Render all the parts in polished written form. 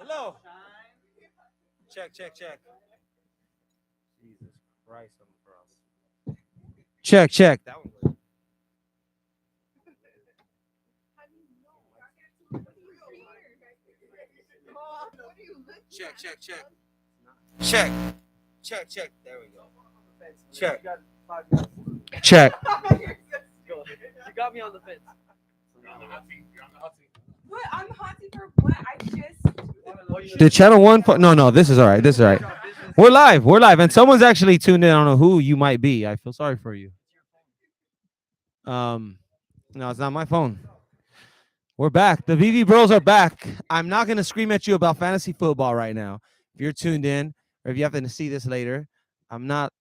Hello. Check, check, check. Jesus Christ on the cross. Check, check. That one worked. Check, check, check. Check. Check, check. There we go. Check. Check. You got me on the fence. What? On the hot seat for what? I just. The channel one. No, this is all right. This is all right. We're live. We're live, and someone's actually tuned in. I don't know who you might be. I feel sorry for you. No, it's not my phone. We're back. The Veve Bros are back. I'm not gonna scream at you about fantasy football right now. If you're tuned in, or if you happen to see this later, I'm not.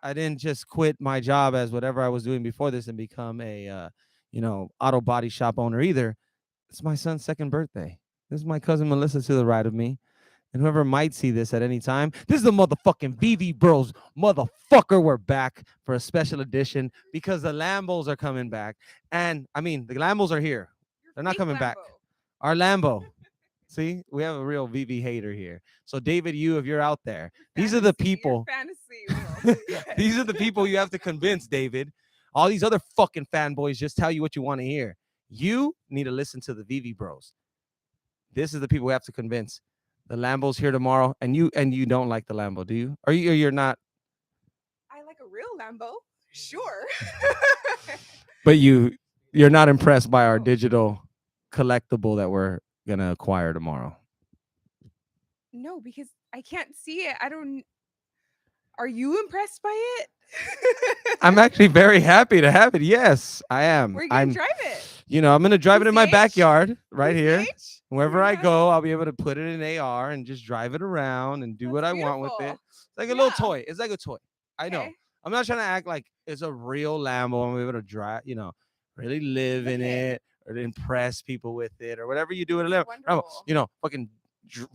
I didn't just quit my job as whatever I was doing before this and become a, auto body shop owner either. It's my son's second birthday. This is my cousin Melissa to the right of me. And whoever might see this at any time, this is the motherfucking Veve Bros. Motherfucker, we're back for a special edition because the Lambos are coming back. And, the Lambos are here. They're not coming back. Our Lambo. See, we have a real Veve hater here. So, David, if you're out there, these are the people. These are the people you have to convince, David. All these other fucking fanboys just tell you what you want to hear. You need to listen to the Veve Bros. This is the people we have to convince. The Lambo's here tomorrow, and you don't like the Lambo, do you? Or you're not? I like a real Lambo, sure. But you're not impressed by our digital collectible that we're gonna acquire tomorrow. No, because I can't see it. I don't. Are you impressed by it? I'm actually very happy to have it. Yes, I am. Where are you gonna drive it? I'm gonna drive it in my backyard right here. PCH? Wherever I go, I'll be able to put it in AR and just drive it around and do what I want with it. It's like a little toy. It's like a toy. I know. I'm not trying to act like it's a real Lambo. I'm able to drive, really live in it or to impress people with it or whatever you do in a Lambo. Fucking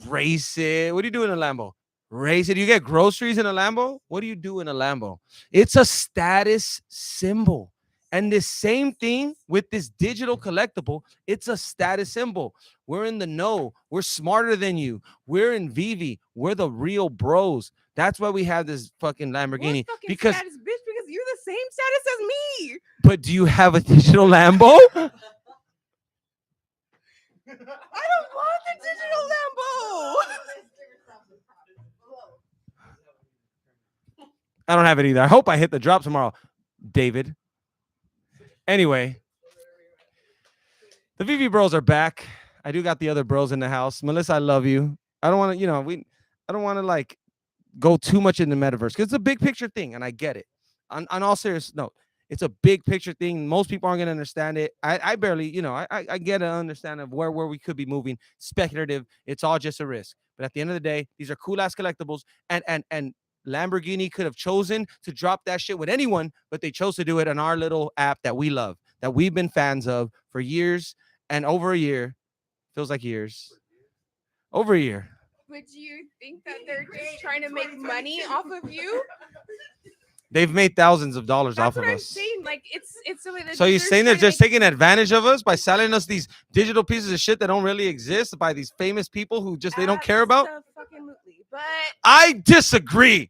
race it. What do you do in a Lambo? Race it. You get groceries in a Lambo? What do you do in a Lambo? It's a status symbol. And the same thing with this digital collectible, it's a status symbol. We're in the know. We're smarter than you. We're in Veve. We're the real bros. That's why we have this fucking Lamborghini. Because status, bitch, because you're the same status as me. But do you have a digital Lambo? I don't want the digital Lambo. I don't have it either. I hope I hit the drop tomorrow, David. Anyway, the Veve Bros are back. I do got the other bros in the house. Melissa, I love you. I don't want to, I don't want to like go too much in the metaverse because it's a big picture thing, and I get it. On all serious note, it's a big picture thing. Most people aren't gonna understand it. I barely, I get an understanding of where we could be moving. Speculative. It's all just a risk. But at the end of the day, these are cool ass collectibles, and Lamborghini could have chosen to drop that shit with anyone, but they chose to do it on our little app that we love, that we've been fans of for years and over a year. Feels like years. Over a year. Would you think that they're just trying to make money off of you? They've made thousands of dollars off of us. That's what I'm saying. Like, it's the way that. So you're saying they're just taking advantage of us by selling us these digital pieces of shit that don't really exist by these famous people who just they don't care about? Absolutely, but I disagree.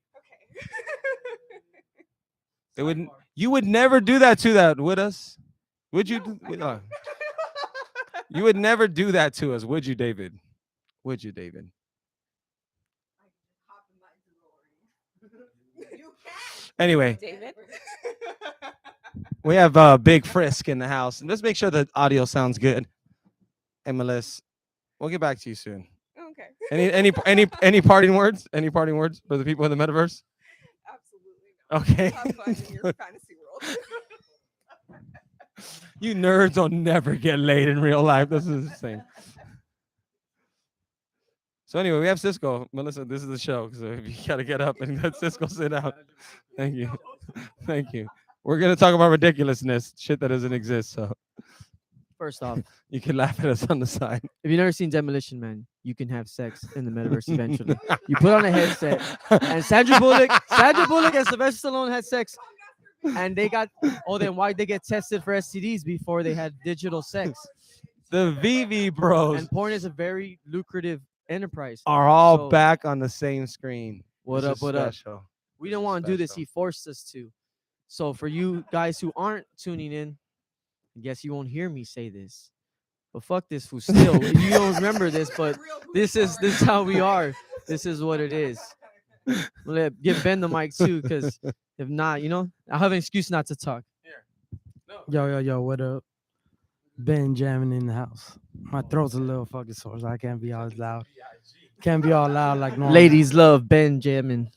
Okay. You would never do that to that with us, would you? No, You would never do that to us, would you, David? Would you, David? Anyway, David. we have Big Frisk in the house, and let's make sure the audio sounds good. And Melissa, we'll get back to you soon. Okay. Any parting words? Any parting words for the people in the metaverse? Absolutely. Okay. Have fun in your fantasy world. You nerds will never get laid in real life. This is insane. So anyway, we have Cisco. Melissa, this is the show. So you gotta get up and let Cisco sit down. Thank you. Thank you. We're gonna talk about ridiculousness, shit that doesn't exist. So First off, you can laugh at us on the side. if you've never seen Demolition Man, you can have sex in the metaverse eventually. You put on a headset, and Sandra Bullock and Sylvester Stallone had sex, and they got. Oh, then why'd they get tested for STDs before they had digital sex? The Veve Bros And porn is a very lucrative enterprise. are all So, back on the same screen. What This up? is What up? special. We This didn't is want to do this. special. He forced us to. So for you guys who aren't tuning in, I guess you won't hear me say this. But fuck this fool. Still, you don't remember this, but this is how we are. This is what it is. Give Ben the mic too, because if not, I'll have an excuse not to talk. Yo, what up? Ben jamming in the house. My throat's a little fucking sore, so I can't be all loud. Can't be all loud like normal. Ladies love Benjamin.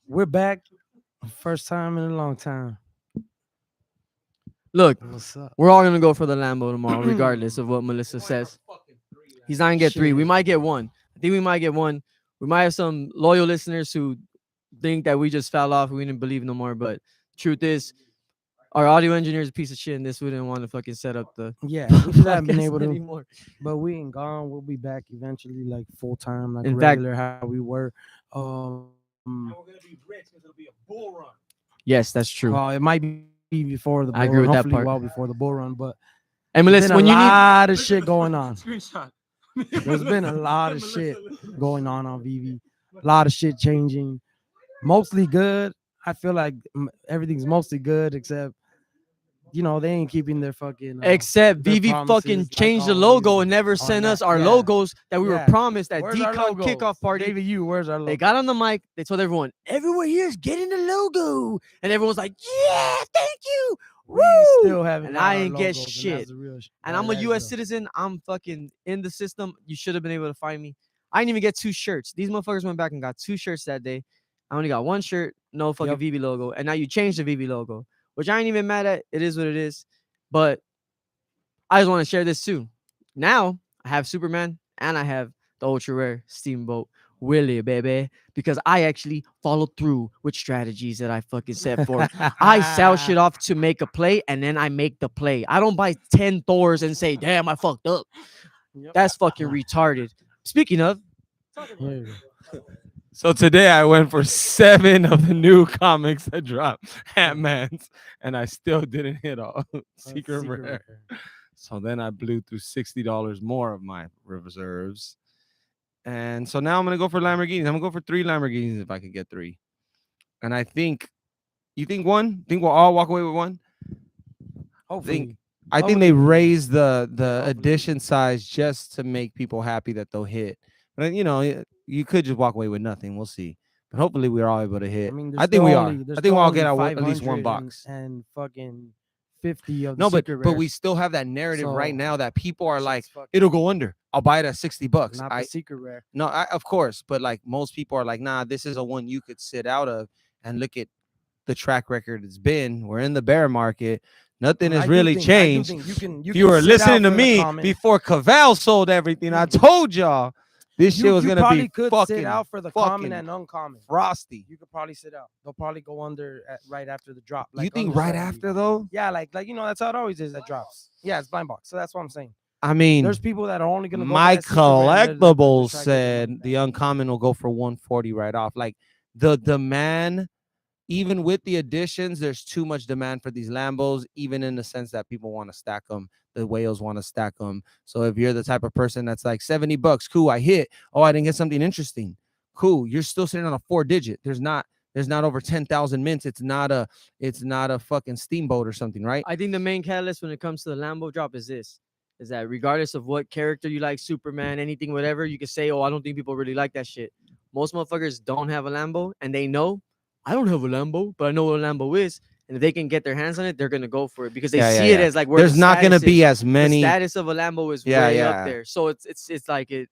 We're back. First time in a long time. Look, What's up? we're all gonna go for the Lambo tomorrow, regardless of what Melissa says. He's not gonna get three. We Shit. might get one. I think we might get one. We might have some loyal listeners who think that we just fell off. We didn't believe no more. But truth is, our audio engineer is a piece of shit, and this we didn't want to fucking set up the Yeah, we just haven't been podcast able to, anymore. but we ain't gone. We'll be back eventually, like full time, like In fact- regular how we were. Yes, that's true. Well, it might be before the bull I agree run, with that hopefully part. well before the bull run, but And there's Melissa, been when a you need lot of shit going on. Screenshot. There's been a lot of shit going on Veve. A lot of shit changing. Mostly good. I feel like everything's mostly good except, they ain't keeping their fucking. Except their Veve promises, fucking like changed the always, logo and never on sent that. us our Yeah. logos that we were Yeah. promised at Where's our DCON logos? kickoff party. David, where's our logo? They got on the mic. They told everyone here's getting the logo, and everyone's like, "Yeah, thank you, We woo!" still haven't. And got I our ain't get logos, and shit. that's the real shit. And I'm a That is U.S. real. citizen. I'm fucking in the system. You should have been able to find me. I didn't even get 2 shirts. These motherfuckers went back and got 2 shirts that day. I only got 1 shirt, no fucking Yep. Veve logo, and now you changed the Veve logo, which I ain't even mad at. It is what it is. But I just want to share this too. Now I have Superman and I have the ultra rare Steamboat Willie, baby, because I actually followed through with strategies that I fucking set for. I sell shit off to make a play, and then I make the play. I don't buy 10 Thors and say, "Damn, I fucked up." Yep. That's fucking retarded. Speaking of, Here you go. So today I went for 7 of the new comics that dropped, Ant-Man's, and I still didn't hit all secret rare. So then I blew through $60 more of my reserves. And so now I'm going to go for Lamborghinis. I'm going to go for 3 Lamborghinis if I can get 3. And I think, you think one? Think we'll all walk away with one? Hopefully. I think they Hopefully. raised the Hopefully. edition size just to make people happy that they'll hit. But you could just walk away with nothing. We'll see. But hopefully we're all able to hit. I mean, I think we are. I think we'll all get at least 1 500 box. and fucking 50 of the No, but secret we rares. still have that narrative right So, now that people are like, Shit's fucking- it'll go under. I'll buy it at $60. not the secret rare. No, of course, but like most people are like, nah, this is a one you could sit out of and look at the track record it's been. We're in the bear market. Nothing has really changed. If you were listening to me before Cavell sold everything, I told y'all this shit was gonna be could fucking sit out for the fucking common and uncommon. frosty. You could probably sit out. They'll probably go under right after the drop. You like think under right 70. after though? Yeah, like that's how it always is. That drops. Yeah, it's blind box. So that's what I'm saying. I mean, There's people that are only gonna. Go for my that secret rare, and they're collectibles trying to get the said money the back. uncommon will go for 140 right off. Like the demand, even with the additions, there's too much demand for these Lambos, even in the sense that people want to stack them. The whales want to stack them. So if you're the type of person that's like $70, cool, I hit. Oh, I didn't get something interesting. Cool. You're still sitting on a 4-digit. There's not over 10,000 mints. It's not a fucking Steamboat or something, right? I think the main catalyst when it comes to the Lambo drop is that regardless of what character you like, Superman, anything, whatever, you can say, "Oh, I don't think people really like that shit." Most motherfuckers don't have a Lambo, and they know I don't have a Lambo, but I know what a Lambo is. And if they can get their hands on it, they're gonna go for it because they see it as like where there's the not gonna status be is. as many. The status of a Lambo is Yeah, way yeah. up there, so it's like it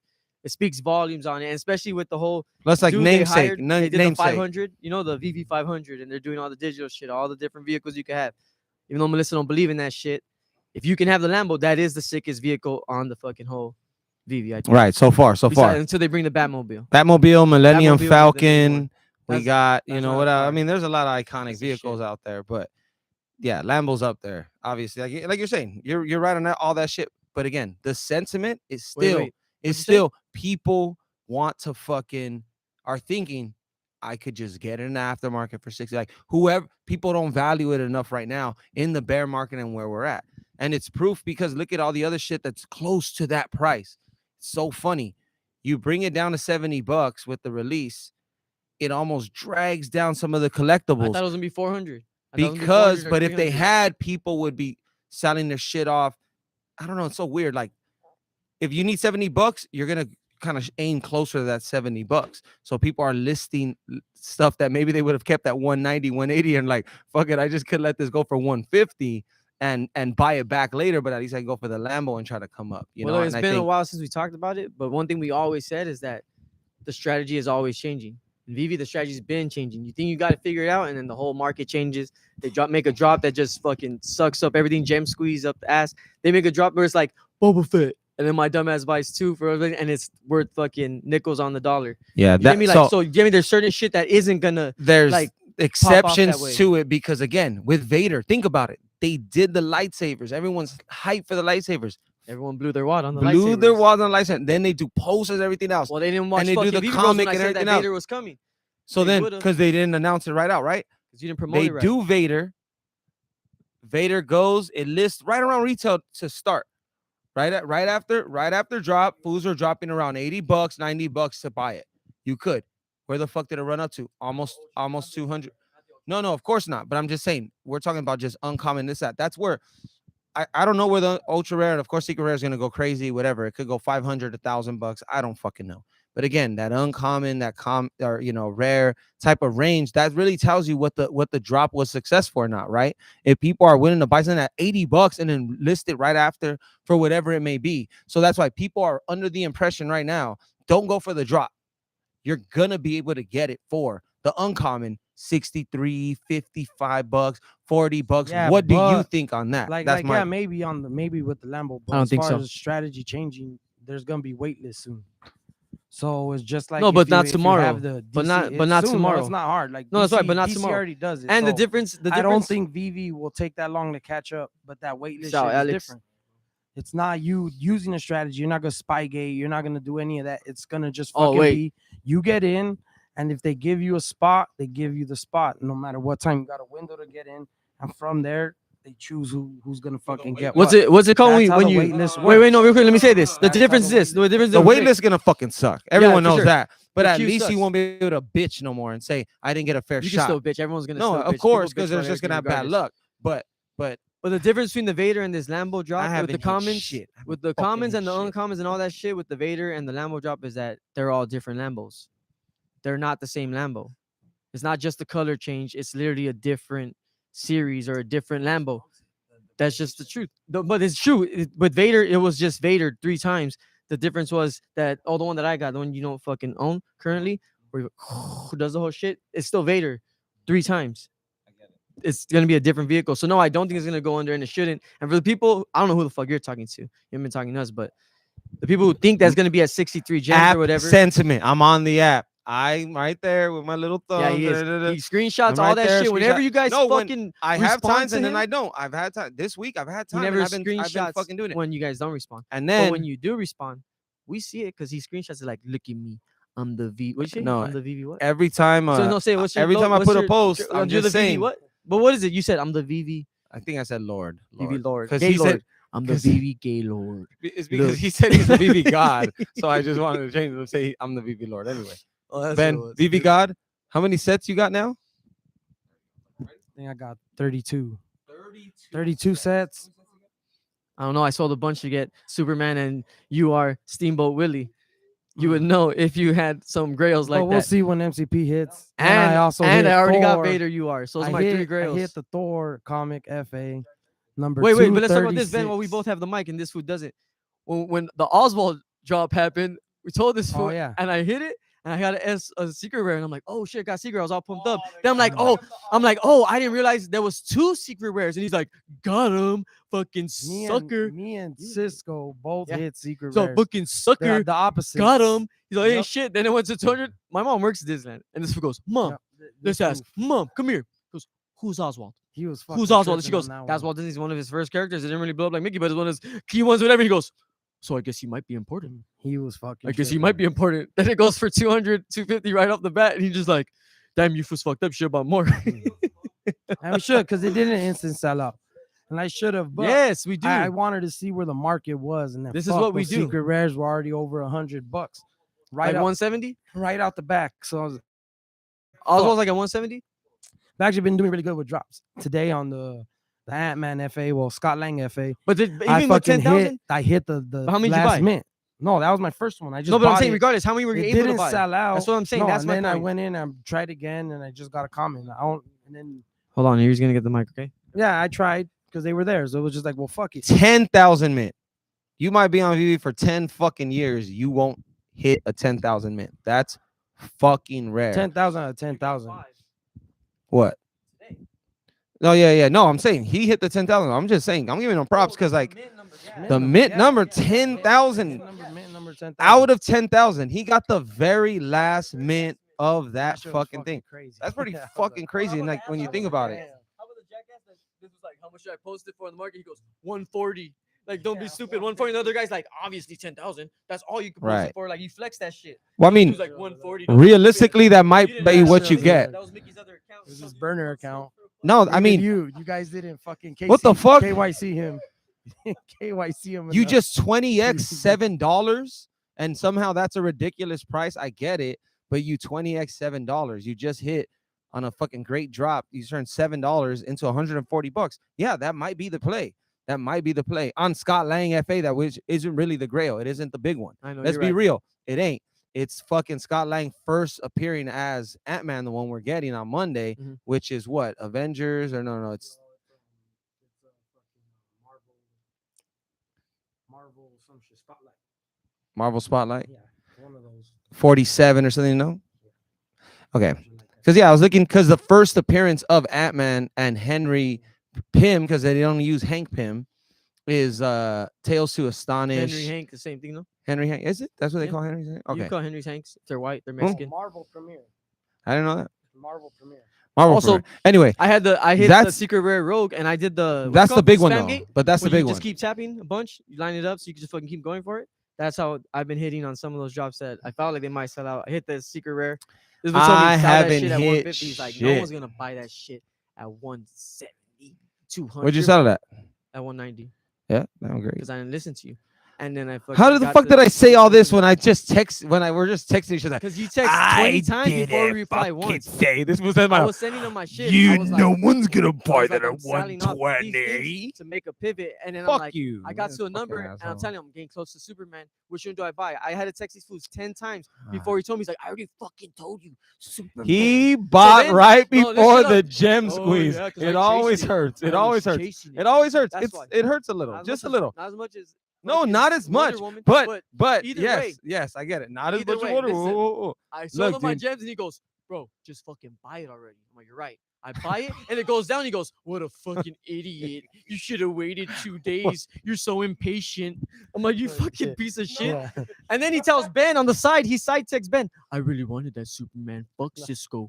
speaks volumes on it, and especially with the whole Let's like dude they namesake. hired, they did the Namesake. 500, the VV 500, and they're doing all the digital shit, all the different vehicles you can have. Even though Melissa don't believe in that shit, if you can have the Lambo, that is the sickest vehicle on the fucking whole VV. I think. Right. So far. Until they bring the Batmobile. Batmobile, Millennium Batmobile is the new Falcon. one. We That's- got, that's what not I fire. mean, there's a lot of iconic That's the vehicles shit. out there, but yeah, Lambo's up there. Obviously, like you're saying, you're right on that, all that shit. But again, the sentiment is still Wait. is What'd you say? still people want to fucking are thinking I could just get it in the aftermarket for 60. Like whoever people don't value it enough right now in the bear market and where we're at. And it's proof because look at all the other shit that's close to that price. It's so funny. You bring it down to $70 with the release, it almost drags down some of the I collectibles thought it was gonna be 400. because, but if they had, people would be selling their shit off. I don't know. It's so weird. Like, if you need $70, you're gonna kind of aim closer to that $70. So people are listing stuff that maybe they would have kept at 190, 180, and like, fuck it, I just could let this go for 150 and buy it back later. But at least I can go for the Lambo and try to come up. You well, know, it's and I been a think while since we talked about it, but one thing we always said is that the strategy is always changing. In Vivi, the strategy's been changing. You think you got to figure it out, and then the whole market changes. They make a drop that just fucking sucks up everything, gem squeeze up the ass. They make a drop where it's like Boba Fett, and then my dumbass buys 2 for everything, and it's worth fucking nickels on the dollar. yeah, You get me? Like, so so you get me? There's certain shit that isn't gonna there's like exceptions way. to it because again, with Vader, think about it. They did the lightsabers. Everyone's hyped for the lightsabers. everyone blew their wad on the Blew their lightsabers. wad on the lightsaber. Then they do posters, everything else. Well, they didn't watch and they do fucking the Vivi Bros comic when I and said everything that else. Vader was coming. So they then, would've. because they didn't announce it right out, right? Because you didn't promote They it right. do Vader. Vader goes. It lists right around retail to start. Right after drop, fools are dropping around $80, $90 to buy it. You could. Where the fuck did it run up to? Almost 200. No, of course not. But I'm just saying, we're talking about just uncommon this, that. That's where I don't know where the ultra rare, and of course secret rare is gonna go crazy, whatever. It could go 500, $1,000. I don't fucking know. But again, that uncommon, that rare type of range, that really tells you what the drop was successful or not, right? If people are willing to buy something at $80 and then list it right after for whatever it may be. So that's why people are under the impression right now, don't go for the drop. You're gonna be able to get it for the uncommon $63, $55, $40. Yeah, what do you but think on that? Like, That's yeah, maybe with the Lambo, but I don't as think far so. as strategy changing, there's gonna be wait lists soon. So it's just like No, if but not if you tomorrow. have the But DC not- it's but not soon, tomorrow. No, it's not hard. Like No, that's right, DC but not DC tomorrow. already does it. And so the difference. I don't think Vivi will take that long to catch up, but that wait list Shout shit Alex. is different. It's not you using a strategy. You're not gonna spy gate. You're not gonna do any of that. It's gonna just Oh, fucking wait. be you get in, and if they give you a spot, they give you the spot. No matter what time, you got a window to get in, and from there they choose who's gonna fucking get What's what. it? What's it called That's how when the you? wait list Wait, works. no, real quick. Let me say this. The That's how difference the is this. wait The difference. the wait list is gonna fucking suck. Everyone for knows sure. that. But The at queue least you sucks. won't be able to bitch no more and say I didn't get a fair You can shot. still bitch. Everyone's gonna. No, still of bitch. People course, bitch because about they're just gonna have everything bad regardless. luck. But But the difference between the Vader and this Lambo drop I with haven't the hit commons, shit. I haven't with the fucking commons hit and the shit. uncommons and all that shit with the Vader and the Lambo drop is that they're all different Lambos. They're not the same Lambo. It's not just the color change. It's literally a different series or a different Lambo. That's just the truth. But it's true. With Vader, it was just Vader 3 times. The difference was that the one that I got, the one you don't fucking own currently, where who does the whole shit, it's still Vader 3 times. It's gonna be a different vehicle. So no, I don't think it's gonna go under, and it shouldn't. And for the people, I don't know who the fuck you're talking to. You haven't been talking to us, but the people who think that's gonna be at 63 gems app or whatever. sentiment. I'm on the app. I'm right there with my little thumb. Yeah, he is. He screenshots I'm all right that there, shit. Whenever screenshot. you guys No, when fucking I have respond times to and then him, I don't. I've had time this week. I've had he time. never and I've been screenshots fucking doing it. when you guys don't respond. And But then when you do respond, we see it because he screenshots it like, look at me. I'm the V. What you say? No, I'm the VV what? every time, So no, say what's your every lo- time I what's put a your- post, your- I'm you're just the VV saying. what? But what is it? You said I'm the VV. I think I said Lord. VV Lord. Because Gay he Lord. said I'm the 'cause- VV Gay Lord. it's because Look. he said he's the VV God. So I just wanted to change it to say I'm the VV Lord. Anyway, Oh, Ben, VV God, how many sets you got now? I think I got 32. 32 sets. I don't know. I sold a bunch to get Superman, and you are Steamboat Willie. You would know if you had some grails like But we'll that. see when MCP hits. And I also and hit I already got Thor. Vader. You are. So those I are my 3 hit, grails. I hit the Thor comic FA number Wait, but let's talk about this, Ben. While we 236. both have the mic and this food doesn't. When the Oswald drop happened, we told this fool, Oh, yeah. and I hit it, and I got a secret rare, and I'm like, oh shit, got secret. I was all pumped up. Then I'm like, oh, I didn't realize there was 2 secret rares, and he's like, got him, fucking Me sucker. me and Cisco both Yeah. hit secret So rares. fucking sucker, The opposite. got him. He's like, hey Yep. shit. Then it went to 200. My mom works at Disneyland, and this fool goes, Mom, let's ask, Mom, come here. He goes, who's Oswald? He was fucking Who's Oswald? And she tripping goes, on that that's one. Walt Disney's one of his first characters. It didn't really blow up like Mickey, but it's one of his key ones, whatever. He goes, so I guess he might be important. He was fucking. I guess he tripping. might be important. Then it goes for 200, 250 right off the bat. And he's just like, damn, you fools fucked up shit about more. And we should, because it didn't instant sell out. and I should have. But Yes, we do. I wanted to see where the market was, and then This is what we those do. Secret rares were already over $100, right Like out, 170. right out the back. So I was Oswald's like at 170. I've actually been doing really good with drops today on the Ant-Man FA, well Scott Lang FA. But I even with fucking 10,000. I hit the But how many did you last buy? mint. No, that was my first one. I just No, but I'm bought saying it. regardless, how many were you It able to didn't buy? sell out. That's what I'm saying. No, That's and my then I point. went in and tried again, and I just got a comment. I don't, and then Hold on, he's gonna get the mic. Okay. yeah, I tried because they were there, so it was just like, well, fuck it. 10,000 mint. You might be on VV for 10 fucking years. You won't hit a 10,000 mint. That's fucking rare. 10,000 out of 10,000. What? No, yeah. No, I'm saying he hit the 10,000. I'm just saying, I'm giving him props because like the mint number 10,000 Mint number 10,000. out of 10,000. He got the very last mint of that shit was fucking thing. Crazy. That's pretty Yeah, I was fucking like, crazy. And like when you think about it, How about the jackass? This was like, how much should I post it for in the market? He goes 140. Like, don't be Yeah, stupid. 140. The other guy's like, obviously 10,000. That's all you can post Right. it for. Like, he flexed that shit. well, I He mean, was like 140. don't be realistically, that stupid. might He didn't be have what shit. you Yeah. get. That was Mickey's other account. It was his burner account. No, I Even mean, you guys didn't fucking What the fuck? KYC him. KYC him. you enough. just 20x $7, and somehow that's a ridiculous price. I get it, but you 20x $7. You just hit on a fucking great drop. You turn $7 into $140. Yeah, that might be the play. That might be the play on Scott Lang FA. That which isn't really the grail. It isn't the big one. I know. Let's you're be right. real. It ain't. It's fucking Scott Lang first appearing as Ant-Man, the one we're getting on Monday, Mhm. which is what? Avengers or no, it's Marvel some shit spotlight. Marvel Spotlight. Yeah, one of those. 47 or something, no? Okay. Something like that. Because yeah, I was looking because the first appearance of Ant-Man and Henry Pym, because they don't use Hank Pym, is Tales to Astonish. Henry Hank, the same thing, though. Henry Hank, is it? That's what they Yeah. call Henry's Hank? You Okay. call Henry's Hanks. If they're white, they're Oh. Mexican. Marvel premiere. I didn't know that. Marvel premiere. Marvel Also, premiere. Anyway, I hit the That's- secret rare rogue, and I did the. what's that's it the called? big one Spam though. gate, But that's the where big you one. just keep tapping a bunch, you line it up, so you can just fucking keep going for it. That's how I've been hitting on some of those drops that I felt like they might sell out. I hit the secret rare. This was told me I to sell that haven't shit at hit 150. He's like, no shit. one's gonna buy that shit at 170, 200. Where'd you sell it at? At 190 Yeah, that was great. because I didn't listen to you. And then I fucking How the fuck did I say all this when I just text when I were just texting each other? Because you text 20 times before we reply once. Say this was in I my. was sending them my shit. I was like, one's gonna I was like, I'm selling off these things to make a pivot, and then I'm Fuck like, you. I got man, to a fucking number, and I'm asshole. telling him I'm getting close to Superman. Which one do I buy? I had to text these fools 10 times before he told me. He's like, I already fucking told you, Superman. He bought then- right no, listen before up. the gem Oh, squeeze. yeah, 'cause It I always chased it. hurts. It I always was hurts. chasing It always hurts. That's why. It hurts a little, Not as just a much as- little. Not as much as. No, fucking not as Wonder much. Woman, But either yes, way- yes, I get it. Not as either much way, as water. listen. Whoa. I sold Look, him my dude. gems, and he goes, "Bro, just fucking buy it already." I'm like, "You're right." I buy it, and it goes down. He goes, "What a fucking idiot! You should have waited 2 days. You're so impatient." I'm like, "You Oh, fucking shit. piece of shit." Yeah. And then he tells Ben on the side, he side texts Ben, "I really wanted that Superman. Fuck Cisco.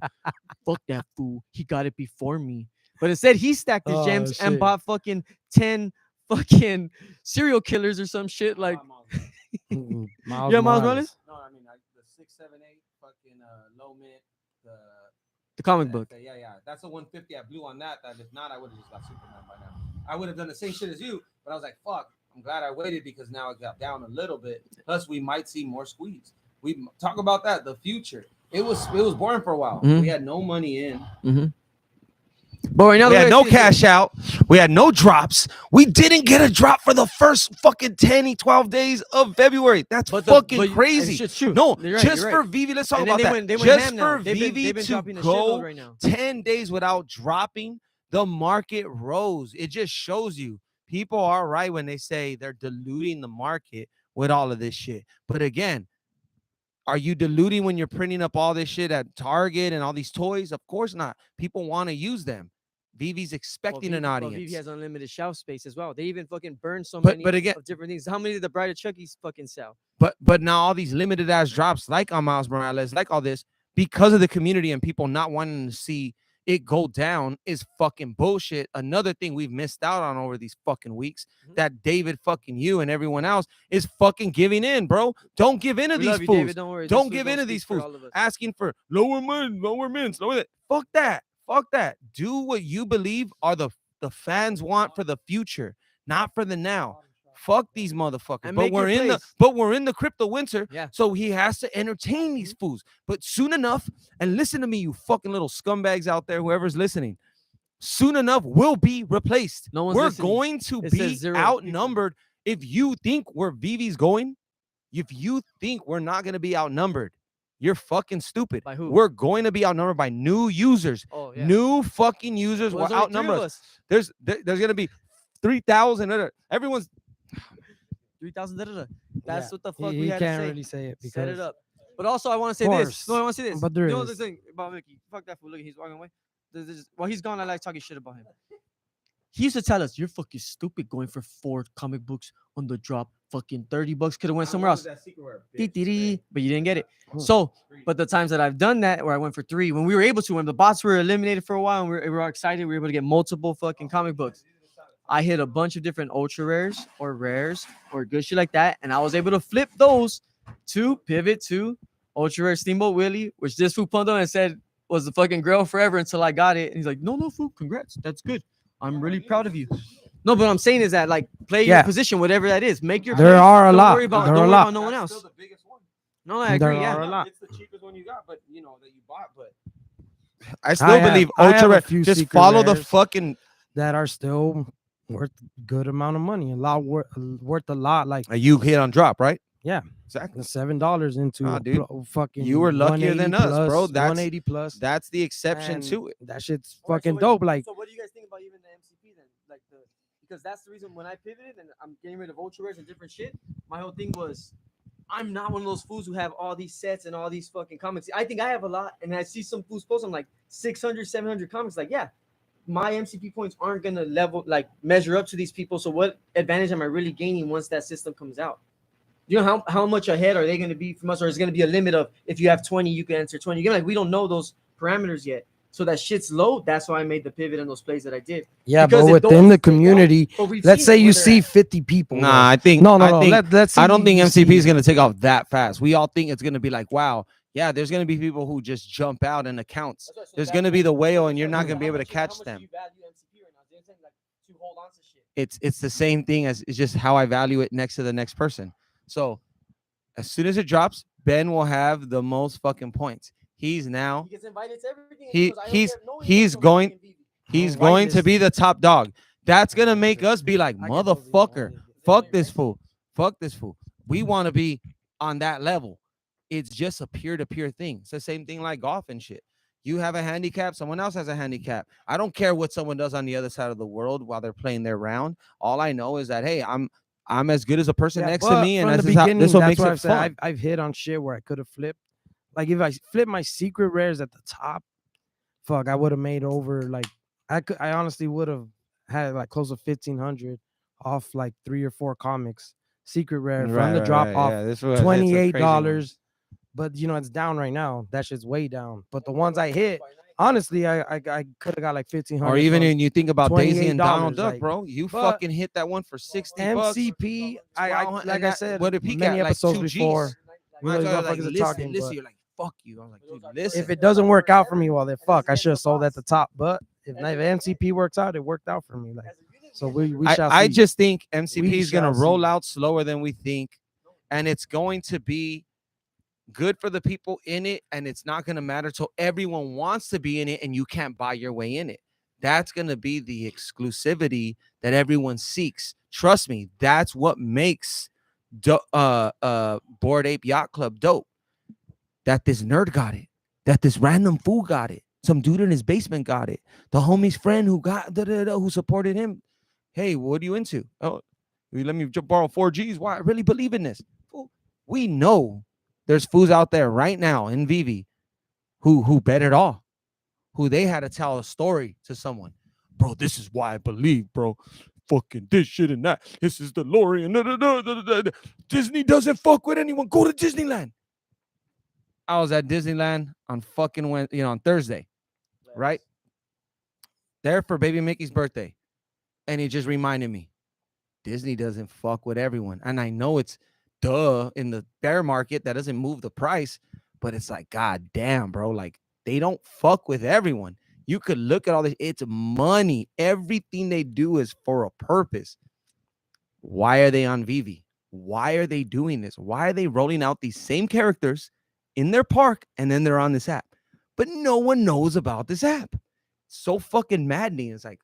Fuck that fool. He got it before me." But instead, he stacked his Oh, gems and shit. bought fucking 10 fucking serial killers or some shit. Like, Miles Yeah, Miles Morales? No, I mean the 678 fucking low mint. the comic book. Yeah. That's the 150 I blew on that. That if not, I would have just got Superman by now. I would have done the same shit as you, but I was like, fuck. I'm glad I waited because now it got down a little bit. Plus, we might see more squeeze. We talk about that. The future. It was boring for a while. Mhm. We had no money in. But right now, We the way had I no see this is- cash out. We had no drops. We didn't get a drop for the first fucking 10, 12 days of February. That's but fucking but crazy. It's true. No, You're right, just you're for right. Veve, let's talk And then about that. they went Just ham now. for They've Veve been to dropping a go shitload right now. 10 days without dropping, the market rose. It just shows you people are right when they say they're diluting the market with all of this shit. But again, are you diluting when you're printing up all this shit at Target and all these toys? Of course not. People want to use them. Vivi's expecting an audience. Vive has unlimited shelf space as well. They even fucking burn so But- many but again- of different things. How many did the Bride of Chucky's fucking sell? But now all these limited ass drops, like on Miles Morales, like all this, because of the community and people not wanting to see it go down, is fucking bullshit. Another thing we've missed out on over these fucking weeks, Mhm. that David fucking you and everyone else is fucking giving in, bro. Don't give in to We these love you, fools. David. Don't worry. Don't This give fool in to speak these for fools. all of us. Asking for lower mints, lower that. Fuck that. Do what you believe are the the fans want for the future, not for the now. Fuck these motherfuckers. And But make your we're in the crypto winter. Yeah. So he has to entertain these fools. But soon enough, and listen to me, you fucking little scumbags out there, whoever's listening. Soon enough, we'll be replaced. No one's We're listening. going to It be says 0 outnumbered. If you think where Vivi's going, if you think we're not going to be outnumbered, you're fucking stupid. By who? We're going to be outnumbered by new users. Oh yeah. New fucking users Well, will there's only 3 outnumber of us. There's going to be 3,000. Everyone's 3,000. That's Yeah. what the fuck He we had to can't say. really say it because Set it up. But also, I want to say Of this. No, I want to say this. but there you know is. the thing about Mickey? Fuck that fool. Look, he's walking away. Well, he's gone. I like talking shit about him. He used to tell us, "You're fucking stupid going for 4 comic books on the drop. Fucking $30 could have went somewhere else. Dee-dee-dee, but you didn't get it. So, but the times that I've done that, where I went for 3, when we were able to, when the bots were eliminated for a while, and we were excited, we were able to get multiple fucking comic books. I hit a bunch of different ultra rares or rares or good shit like that, and I was able to flip those to pivot to ultra rare Steamboat Willie, which this fool pulled on and said was the fucking grail forever until I got it. And he's like, no, fool, congrats, that's good. I'm really proud of you. No, but what I'm saying is that like play your Yeah. position, whatever that is. Make your There play. are a Don't lot. worry about, There don't are a worry lot. about no one else. Still the biggest one. No, I There agree. Yeah. are a lot. It's the cheapest one you got, but you know that you bought. But I still believe I have ultra a rare. few Just secret follow the rares. fucking. that are still worth a good amount of money. A lot worth a lot. Like You hit on drop, right? Yeah. Exactly. $7 into Nah, a dude. fucking. You were luckier than 180 us, plus, bro. That's 180 plus. That's the exception and to it. That shit's All right, fucking so dope. Like so what do you guys think about even the MCP then? Like because that's the reason when I pivoted and I'm getting rid of ultra rares and different shit. My whole thing was, I'm not one of those fools who have all these sets and all these fucking comics. I think I have a lot, and I see some fools post on like 600, 700 comics. Like, yeah, my MCP points aren't gonna measure up to these people. So what advantage am I really gaining once that system comes out? You know how much ahead are they going to be from us, or is it going to be a limit of if you have 20, you can enter 20? Again, like we don't know those parameters yet, so that shit's low. That's why I made the pivot and those plays that I did. yeah, Because but if within those the go down, community, but we've let's seen say where you they're see at. 50 people. Nah, I think no. I think, Let's. I don't think you MCP is see- going to take off that fast. We all think it's going to be like, wow, yeah, there's going to be people who just jump out in accounts. That's right, so There's that- going to be the whale, and you're so not how going to be able to much catch how much them. do you value MCP right now? Do you understand, like, to hold on to shit? It's the same thing as it's just how I value it next to the next person. So as soon as it drops, Ben will have the most fucking points. He's now He gets invited to everything. and He- goes, I don't he's- get no he's invite from going- fucking Veve. he's Oh, going to whitelist. be the top dog. That's gonna make us be like, I get those emails. motherfucker, fuck this fool. Fuck this fool. We want to be on that level. It's just a peer-to-peer thing. It's the same thing like golf and shit. You have a handicap, someone else has a handicap. I don't care what someone does on the other side of the world while they're playing their round. All I know is that, hey, I'm as good as a person Yeah, next to but me, and from this the is how beginning, this what that's makes what it I've said. fun. I've hit on shit where I could have flipped. Like if I flipped my secret rares at the top, fuck, I would have made over like I honestly would have had like close to 1,500 off like 3 or 4 comics. Secret rare from the drop off. Yeah, this was- it's a crazy one. $28. But you know it's down right now. That shit's way down. But the ones I hit, honestly, I could have got like 1,500. Or even from when you think about Daisy and Donald $28, Duck, like, bro, you but fucking hit that one for 60 bucks. MCP. Wow, Like and I that- said, what did he many get? Like episodes 2 Gs. before. You know, That's these why I was like, motherfuckers are listen, talking, listen. but You're like, fuck you. I was like, dude, listen. if it doesn't work out for me, well, then fuck. I should have sold at the top. But if MCP works out, it worked out for me. Like, so we shall see. I just think MCP We is going to shall roll see. out slower than we think, and it's going to be good for the people in it, and it's not going to matter till everyone wants to be in it, and you can't buy your way in it. That's going to be the exclusivity that everyone seeks. Trust me, that's what makes Bored Ape Yacht Club dope. That this nerd got it, that this random fool got it, some dude in his basement got it, the homie's friend who got who supported him. Hey, what are you into? Oh, you let me borrow 4Gs. Why? I really believe in this. Fool, we know there's fools out there right now in Veve who bet it all, who they had to tell a story to someone. Bro, this is why I believe, bro. Fucking this shit and that. This is the lore. And Disney doesn't fuck with anyone. Go to Disneyland. I was at Disneyland on fucking on Thursday, right? There for baby Mickey's birthday. And he just reminded me, Disney doesn't fuck with everyone. And I know it's in the bear market that doesn't move the price, but it's like, god damn, bro, like they don't fuck with everyone. You could look at all this. It's money. Everything they do is for a purpose. Why are they on Vivi? Why are they doing this? Why are they rolling out these same characters in their park and then they're on this app? But no one knows about this app. So fucking maddening. It's like,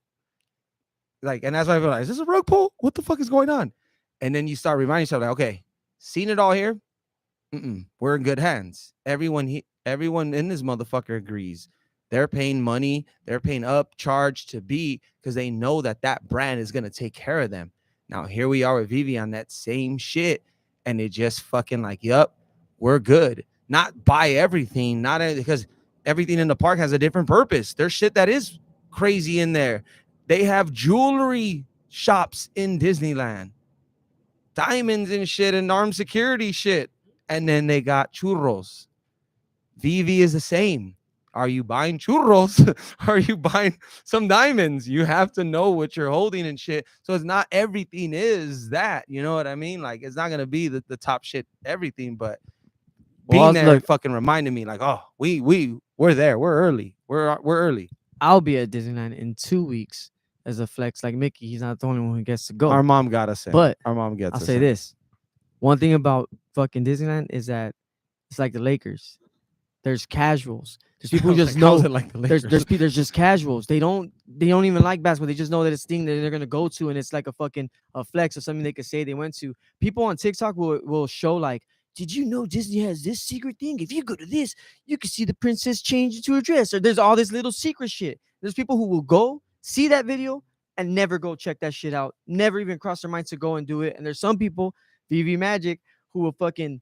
and that's why I realized, is this a rug pull? What the fuck is going on? And then you start reminding yourself, like, okay, seen it all here. We're in good hands. Everyone in this motherfucker agrees. They're paying money. They're paying upcharge to be because they know that that brand is gonna take care of them. Now here we are with Vivi on that same shit, and it just fucking like, yup, we're good. Not buy everything, not because everything in the park has a different purpose. There's shit that is crazy in there. They have jewelry shops in Disneyland, diamonds and shit, and armed security shit. And then they got churros. Vivi is the same. Are you buying churros? Are you buying some diamonds? You have to know what you're holding and shit. So it's not everything is that. You know what I mean? Like, it's not going to be the top shit, everything. But being there fucking reminded me, like, oh, we're there. We're early. We're early. I'll be at Disneyland in 2 weeks as a flex like Mickey. He's not the only one who gets to go. Our mom got us in. But our mom gets I'll us say in. this. One thing about fucking Disneyland is that it's like the Lakers. There's casuals. There's people who just know. Like the There's just casuals. They don't even like basketball. They just know that it's thing that they're gonna go to, and it's like a flex or something they could say they went to. People on TikTok will show like, did you know Disney has this secret thing? If you go to this, you can see the princess change into a dress, or there's all this little secret shit. There's people who will go see that video and never go check that shit out. Never even cross their minds to go and do it. And there's some people, VV Magic, who will fucking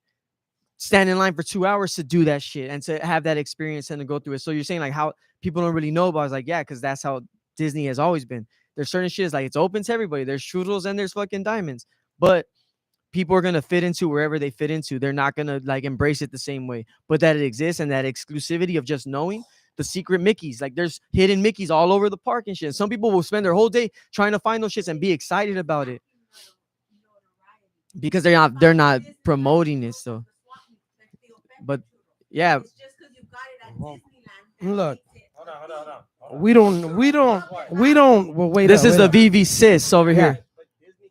stand in line for 2 hours to do that shit and to have that experience and to go through it. So you're saying like how people don't really know about it. It's like, yeah, because that's how Disney has always been. There's certain shit, like it's open to everybody. There's strudels and there's fucking diamonds. But people are gonna fit into wherever they fit into. They're not gonna like embrace it the same way. But that it exists and that exclusivity of just knowing the secret Mickeys. Like there's hidden Mickeys all over the park and shit. Some people will spend their whole day trying to find those shits and be excited about it. Because they're not promoting it, so. But yeah, Look, we don't. Well, wait. this is the VV sis over here.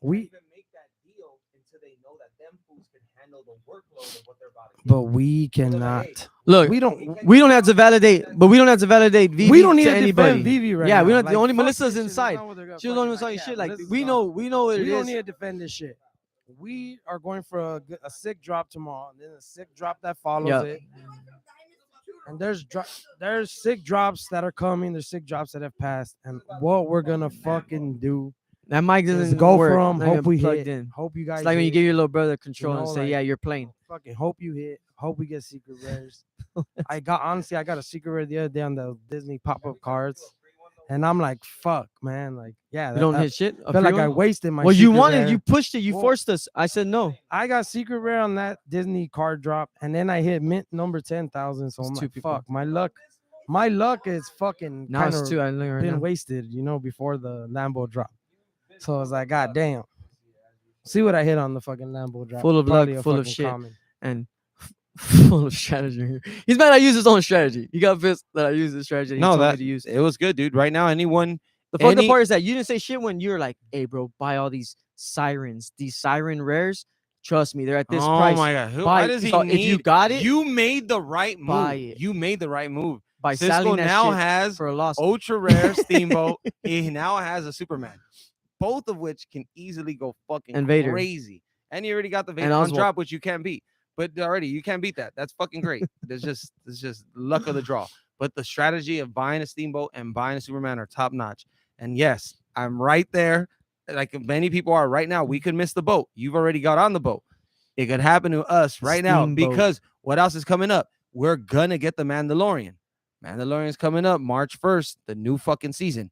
We, make that deal until they know that them fools can handle the workload of what they're about to but we cannot. Look, We don't. we don't have to validate, but we don't have to validate VV We don't need to to anybody. defend Vivi right Yeah, now. we don't. Like, The only fuck Melissa's this shit, inside. it's not what they're gonna She was the fucking only one talking like, shit. yeah, Like Melissa's we on. know what it We don't is. need to defend this shit. We are going for a sick drop tomorrow, and then a sick drop that follows Yeah. it. And there's sick drops that are coming. There's sick drops that have passed. And what we're gonna fucking do That mic is doesn't go work. for them. Not Hope even we plugged hit. in. Hope you guys. It's like when you hit. give your little brother control know, and say, like- "Yeah, you're playing." Fucking hope you hit. Hope we get secret rares. I got a secret rare the other day on the Disney pop-up cards, and I'm like, fuck, man. Like, yeah, You don't hit shit. I feel like I wasted my. Well, you secret wanted, rare. you pushed it, you Well, forced us. I said no. I got secret rare on that Disney card drop, and then I hit mint number 10,000. So It's I'm two like, people. fuck, my luck is fucking Now it's kinda two. I know right been now. wasted, before the Lambo drop. So I was like, god damn. See what I hit on the fucking Lambo drop. Full of Probably luck, a full of fucking shit. common. And full of strategy. He's mad I use his own strategy. He got pissed that I used his strategy. He No, told me that to use. it was good, dude. Right now, anyone. The fucked up any- part is that you didn't say shit when you were like, "Hey, bro, buy all these sirens, these siren rares. Trust me, they're at this oh price. my god! Buy Why it. does he So need? if you got it, you made the right move. buy it. You made the right move. by Cisco selling that now shit has for a loss." ultra rare Steamboat. He now has a Superman, both of which can easily go fucking And Vader. crazy. And you already got the And Vader on Oswald. drop, which you can't beat. But already you can't beat that. That's fucking great. It's just luck of the draw. But the strategy of buying a Steamboat and buying a Superman are top notch. And yes, I'm right there. Like many people are right now. We could miss the boat. You've already got on the boat. It could happen to us right now Steamboat. because what else is coming up? We're gonna get the Mandalorian. Mandalorian's coming up March 1st, the new fucking season.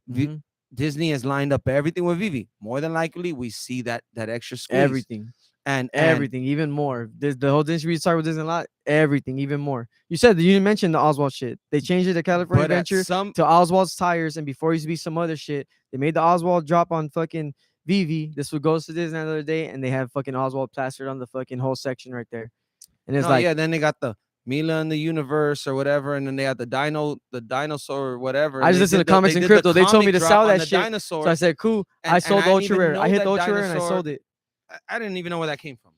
Mhm. Disney has lined up everything with Vivi. More than likely, we see that extra squeeze. Everything. And Everything, even more. The whole Disney we talked about Disney a lot. Everything, even more. You said you didn't mention the Oswald shit. They changed it to California but at Adventure some to Oswald's tires, and before it used to be some other shit. They made the Oswald drop on fucking Vivi. This would go to Disney the other day, and they have fucking Oswald plastered on the fucking whole section right there. And it's no, like, yeah, then they got the Mila and the Universe or whatever, and then they had the dinosaur or whatever. I and just they listened to did comics they and did the crypto. They told me comic to drop sell on that the shit. dinosaur. So I said, cool. And I sold I the didn't ultra even rare. I know hit that the ultra rare and I dinosaur. sold it. I didn't even know where that came from,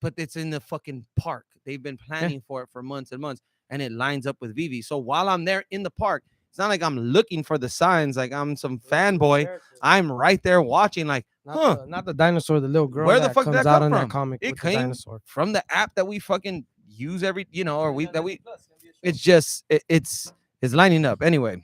but it's in the fucking park. They've been planning for it for months and months, and it lines up with Vivi. So while I'm there in the park, it's not like I'm looking for the signs like I'm some fanboy. I'm right there watching, like, huh, Not the dinosaur, the little girl where the that fuck did comes that out come on that from? comic It with the came dinosaur. from the app that we fucking use every, or it's just it's lining up anyway.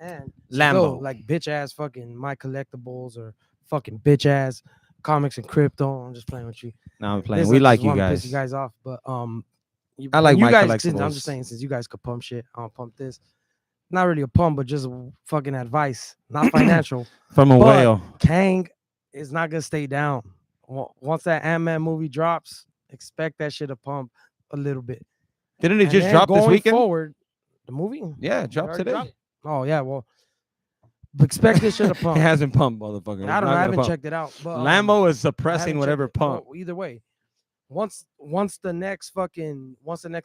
And Lambo. like bitch ass fucking my collectibles or fucking bitch ass comics and crypto. I'm just playing with you. Now I'm playing. This, We I like just you wanna piss guys. you guys off, but I like you my guys. Since I'm collectibles. just saying, since you guys could pump shit, I'll pump this. Not really a pump, but just fucking advice, not financial. From a But whale. Kang is not gonna stay down. Once that Ant-Man movie drops, expect that shit to pump a little bit. Didn't it And just then drop this going weekend? forward, the movie? Yeah, it dropped already today. dropped? Oh yeah, well, expect this shit to It pump. hasn't pumped, motherfucker. I don't know. I haven't checked it out. But Lambo is I suppressing haven't whatever checked it. pump. Well, either way, once the next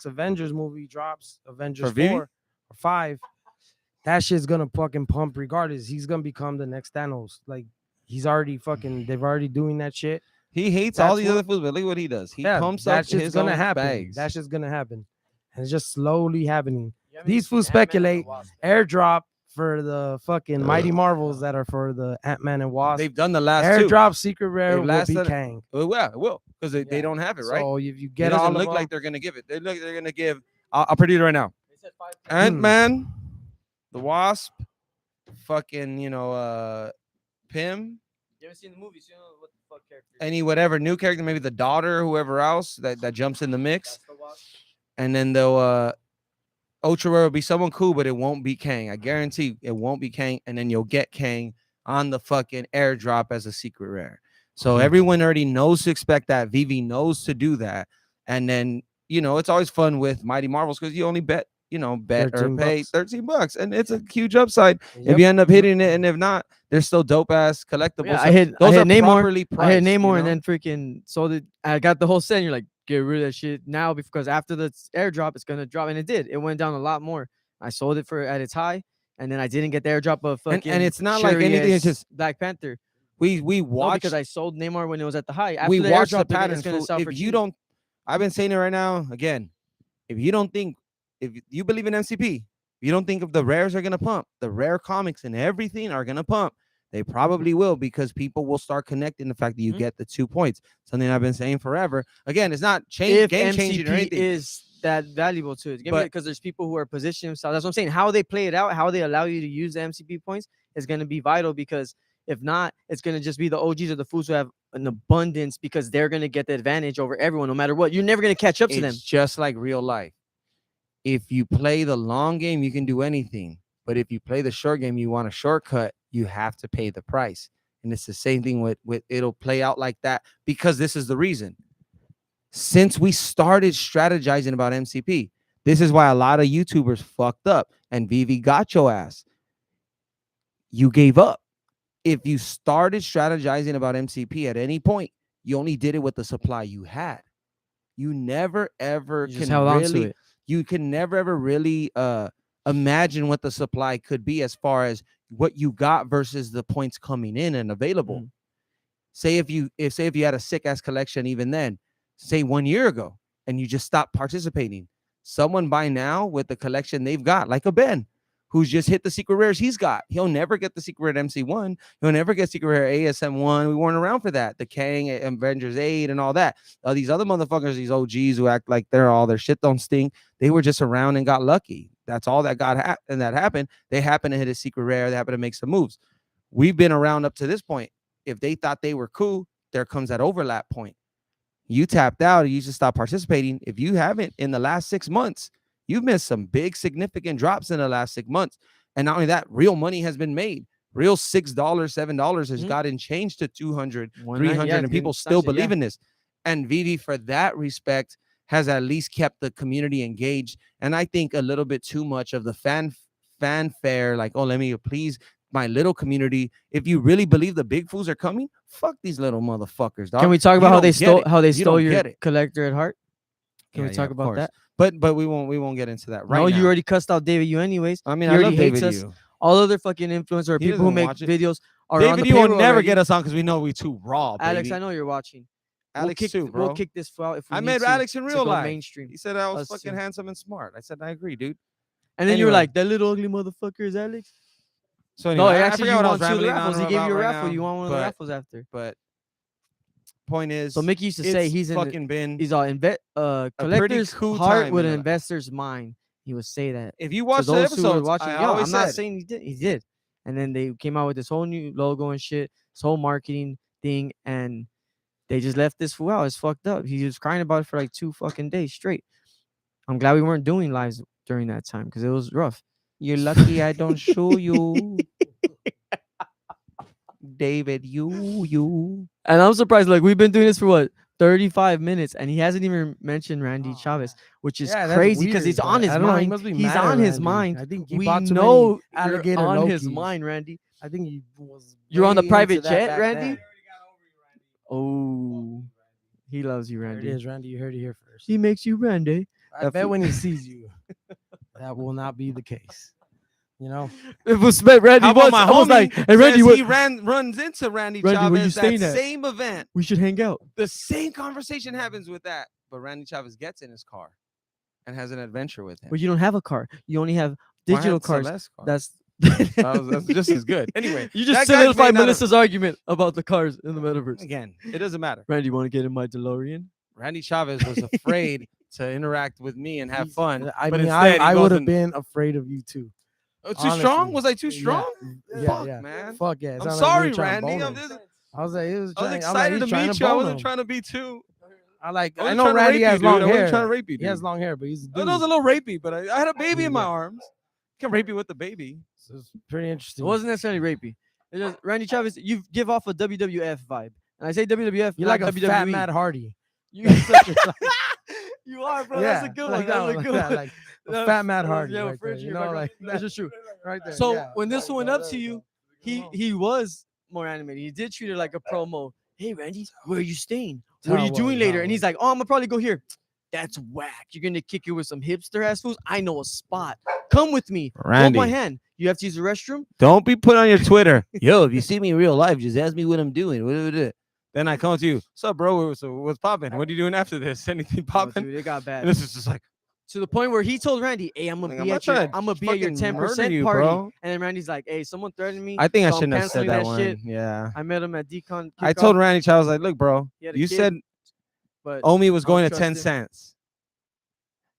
Avengers movie drops, Avengers For Vivi? 4 or 5, that shit's gonna fucking pump regardless. He's gonna become the next Thanos. Like he's already fucking. They've already doing that shit. He hates all That's these what- other foods, but look what he does. He Yeah, pumps that up shit's his gonna own happen. bags. That shit's gonna happen, and it's just slowly happening. These fools speculate airdrop for the fucking Mighty Marvels that are for the Ant-Man and Wasp. They've done the last two. Airdrop secret rare They've will last be done- Kang. Well, yeah, it will, because they Yeah. don't have it, right? So if you It get doesn't all look of like them, they're gonna give it. They're gonna give. I'll predict it right now. Ant-Man, the Wasp, fucking Pym, You haven't seen the movie, so you don't know what the fuck character. any whatever new character, maybe the daughter, whoever else that jumps in the mix, and then they'll Ultra Rare will be someone cool, but it won't be Kang. I guarantee it won't be Kang, and then you'll get Kang on the fucking airdrop as a secret rare. So everyone already knows to expect that. Vivi knows to do that, and then it's always fun with Mighty Marvels because you only bet or pay $13. $13, and it's a huge upside if Yep. you end up hitting it, and if not, they're still dope ass collectibles. Yeah, So I hit those are Namor. properly I hit priced, Namor and then freaking sold it. I got the whole set. And you're like, get rid of that shit now because after the airdrop, it's gonna drop, and it did. It went down a lot more. I sold it for at its high, and then I didn't get the airdrop of fucking. And it's not like anything. It's just Black Panther. we No, watched. because I sold Namor when it was at the high. After We the watch the airdrop, patterns. it's gonna Fool. sell for If you cheap. don't, I've been saying it right now again. If you don't think, if you believe in MCP, if you don't think if the rares are gonna pump, the rare comics and everything are gonna pump. They probably will, because people will start connecting the fact that you get the 2 points. Something I've been saying forever. Again, it's not game changing or MCP anything. is that valuable to it, But- because there's people who are positioning themselves. That's what I'm saying. How they play it out, how they allow you to use the MCP points is going to be vital, because if not, it's going to just be the OGs or the fools who have an abundance, because they're going to get the advantage over everyone no matter what. You're never going to catch up to them. It's just like real life. If you play the long game, you can do anything. But if you play the short game, you want a shortcut, you have to pay the price. And it's the same thing with it'll play out like that, because this is the reason. Since we started strategizing about MCP, this is why a lot of YouTubers fucked up, and Vivi got your ass. You gave up. If you started strategizing about MCP at any point, you only did it with the supply you had. You never ever You just can held on to really, it. you can never ever really imagine what the supply could be as far as what you got versus the points coming in and available. Mm. Say if you had a sick ass collection, even then, say 1 year ago, and you just stopped participating, someone by now with the collection they've got, like a Ben, who's just hit the secret rares he's got, he'll never get the secret rare MC1. He'll never get secret rare ASM1. We weren't around for that. The Kang, Avengers 8, and all that. These other motherfuckers, these OGs who act like they're all their shit don't stink, they were just around and got lucky. That's all that and that happened. They happened to hit a secret rare. They happened to make some moves. We've been around up to this point. If they thought they were cool, there comes that overlap point. You tapped out, you just stopped participating. If you haven't in the last 6 months, you've missed some big significant drops in the last 6 months. And not only that, real money has been made. Real $6, $7 has gotten changed to 200, 300, and people still believe in this. And Vivi, for that respect, has at least kept the community engaged. And I think a little bit too much of the fanfare, like, oh, let me please my little community. If you really believe the big fools are coming, fuck these little motherfuckers, dog. Can we talk about how they stole your get it. collector at heart? Can we talk about that? But we won't get into that right no, now. you already cussed out David you anyways. I mean, he I already love hates David us. you. All other fucking influencers or He people who doesn't make watch it. videos are on David, the you will payroll never already. get us on because we know we too raw, Alex, baby. I know you're watching. Alex we'll kick, too, bro. We'll kick this out if we I need met to, Alex in to real go life. mainstream. He said I was Us fucking too. handsome and smart. I said I agree, dude. And then you were Anyway. like, that little ugly motherfucker is Alex. So anyway, No, I actually, forgot you what I won was two of the rambling on raffles. He gave about you a right raffle. now, You won one of the but- raffles after. But point is, So Mickey used to say it's he's in fucking been. he's all collector's cool heart time with in an it. investor's mind. He would say that. If you To watch the those who were episodes, watching, I yo, always I'm not said, saying he did. He did. And then they came out with this whole new logo and shit, this whole marketing thing, and they just left this fool out. It's fucked up. He was crying about it for like 2 fucking days straight. I'm glad we weren't doing lives during that time because it was rough. "You're lucky I don't show you, David. You." And I'm surprised. Like we've been doing this for what 35 minutes, and he hasn't even mentioned Randy Chavez, which is Yeah, that's crazy because weird, it's but on his I don't know, he mind. must be He's mad at on his Randy. mind. I think he We bought too know many alligator you're on his Lokis. mind, Randy. I think he was. You're on the way private into that jet, back Randy? then. Oh, he loves you, There it Randy. is, Randy. You heard it here first. He makes you Randy. I bet when he sees you, that will not be the case. You know, It was Randy. How about my I was homie? like, hey, Randy, says what? he runs into Randy Randy, where you Chavez staying that at? same event. We should hang out. The same conversation happens with that, but Randy Chavez gets in his car and has an adventure with him. But you don't have a car. You only have Well, I digital had cars. Celeste's car. That's That's just as good. Anyway, you that just guy's solidified made out of- Melissa's argument about the cars in the metaverse. Again, it doesn't matter. Randy, want to get in my DeLorean? Randy Chavez was afraid to interact with me and have fun. I but mean, instead, I he would goes have and- been afraid of you too. Oh, too strong? honestly. Was I too Yeah. strong? Yeah, Fuck, yeah. man. Fuck yeah. it I'm sounded like you sorry, were trying to Randy. bone I'm him. just, I was like, it was I was trying, excited to he's trying meet you. I bone wasn't him. trying to be too. I like. I I wasn't know trying to rape Randy you, has dude. long I wasn't hair. trying to rape you, He has dude. long hair, but he's a Oh, dude. that was a little rapey, but I had a baby in my Yeah. arms. Can rape you with the baby. So it's pretty It interesting. wasn't necessarily rapey. It's just Randy Chavez. You give off a WWF vibe, and I say WWF. You're not like a WWE. fat Matt Hardy. You, you are, bro. That's a good one. like that That's a one, good like that, one. like a fat Matt Hardy. Yeah, right for there, sure, you right, know, right. like That's just true. right there. So yeah. when this There one you went go, up to there you you, go. he was more animated. He did treat it like a promo. Hey, Randy, where are you staying? That's What are how you it was, doing that's later? how it And he's was. like, oh, I'm gonna probably go here. That's whack. You're gonna kick it with some hipster ass fools. I know a spot. Come with me. Randy. Hold my hand. You have to use the restroom. Don't be put on your Twitter. Yo, if you see me in real life, just ask me what I'm doing. Then I come to you. What's up, bro? So what's popping? What are you doing after this? Anything Oh, popping? dude, it got And bad. this is just like, To the point where he told Randy, hey, I'm like, gonna I'm be not at your, trying to I'm gonna be at your fucking 10% murder you, party. bro. And then Randy's like, hey, someone threatened me. I think I so I'm shouldn't have said canceling that shit. one. Yeah. I met him at Decon. I told kickoff, Randy Chow, I was like, look, bro, He had a you kid, said but Omi was I don't going to trust 10 him. cents.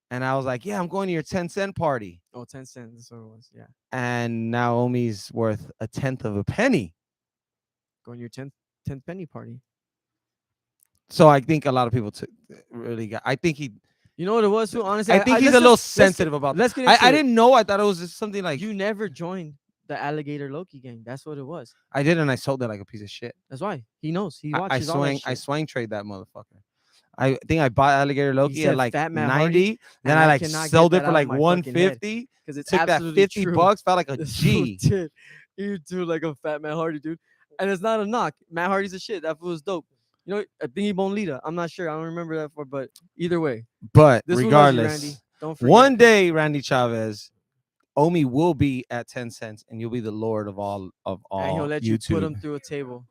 And I was like, yeah, I'm going to your 10-cent party. oh, 10 cents. That's what it was. Yeah, And now Omi's worth a tenth of a penny. going to your 10th penny party. So I think a lot of people really got. I think he. You know what it was? Too? Honestly, I think he's let's a little let's get- sensitive about. Let's get I into it. didn't know. I thought it was just something like You never joined the Alligator Loki gang. That's what it was. I did, and I sold it like a piece of shit. That's why he knows. He I watches all that swang. shit. I swang trade that motherfucker. I think I bought Alligator Loki said at like Fat Man 90. Hardy, Then and I I like cannot get sold that it for out of like my fucking head. 150. because it's Took that absolutely 50 true. bucks. Felt like a This fool G. did. You do like a Fat Man Hardy, dude. And it's not a knock. Matt Hardy's a shit. That fool was dope. You know, I think he boned Lita. I'm not sure. I don't remember that for, but either way, But this regardless, Randy. Don't forget. one day Randy Chavez, Omi will be at 10 cents, and you'll be the lord of all and he'll let YouTube. you put him through a table.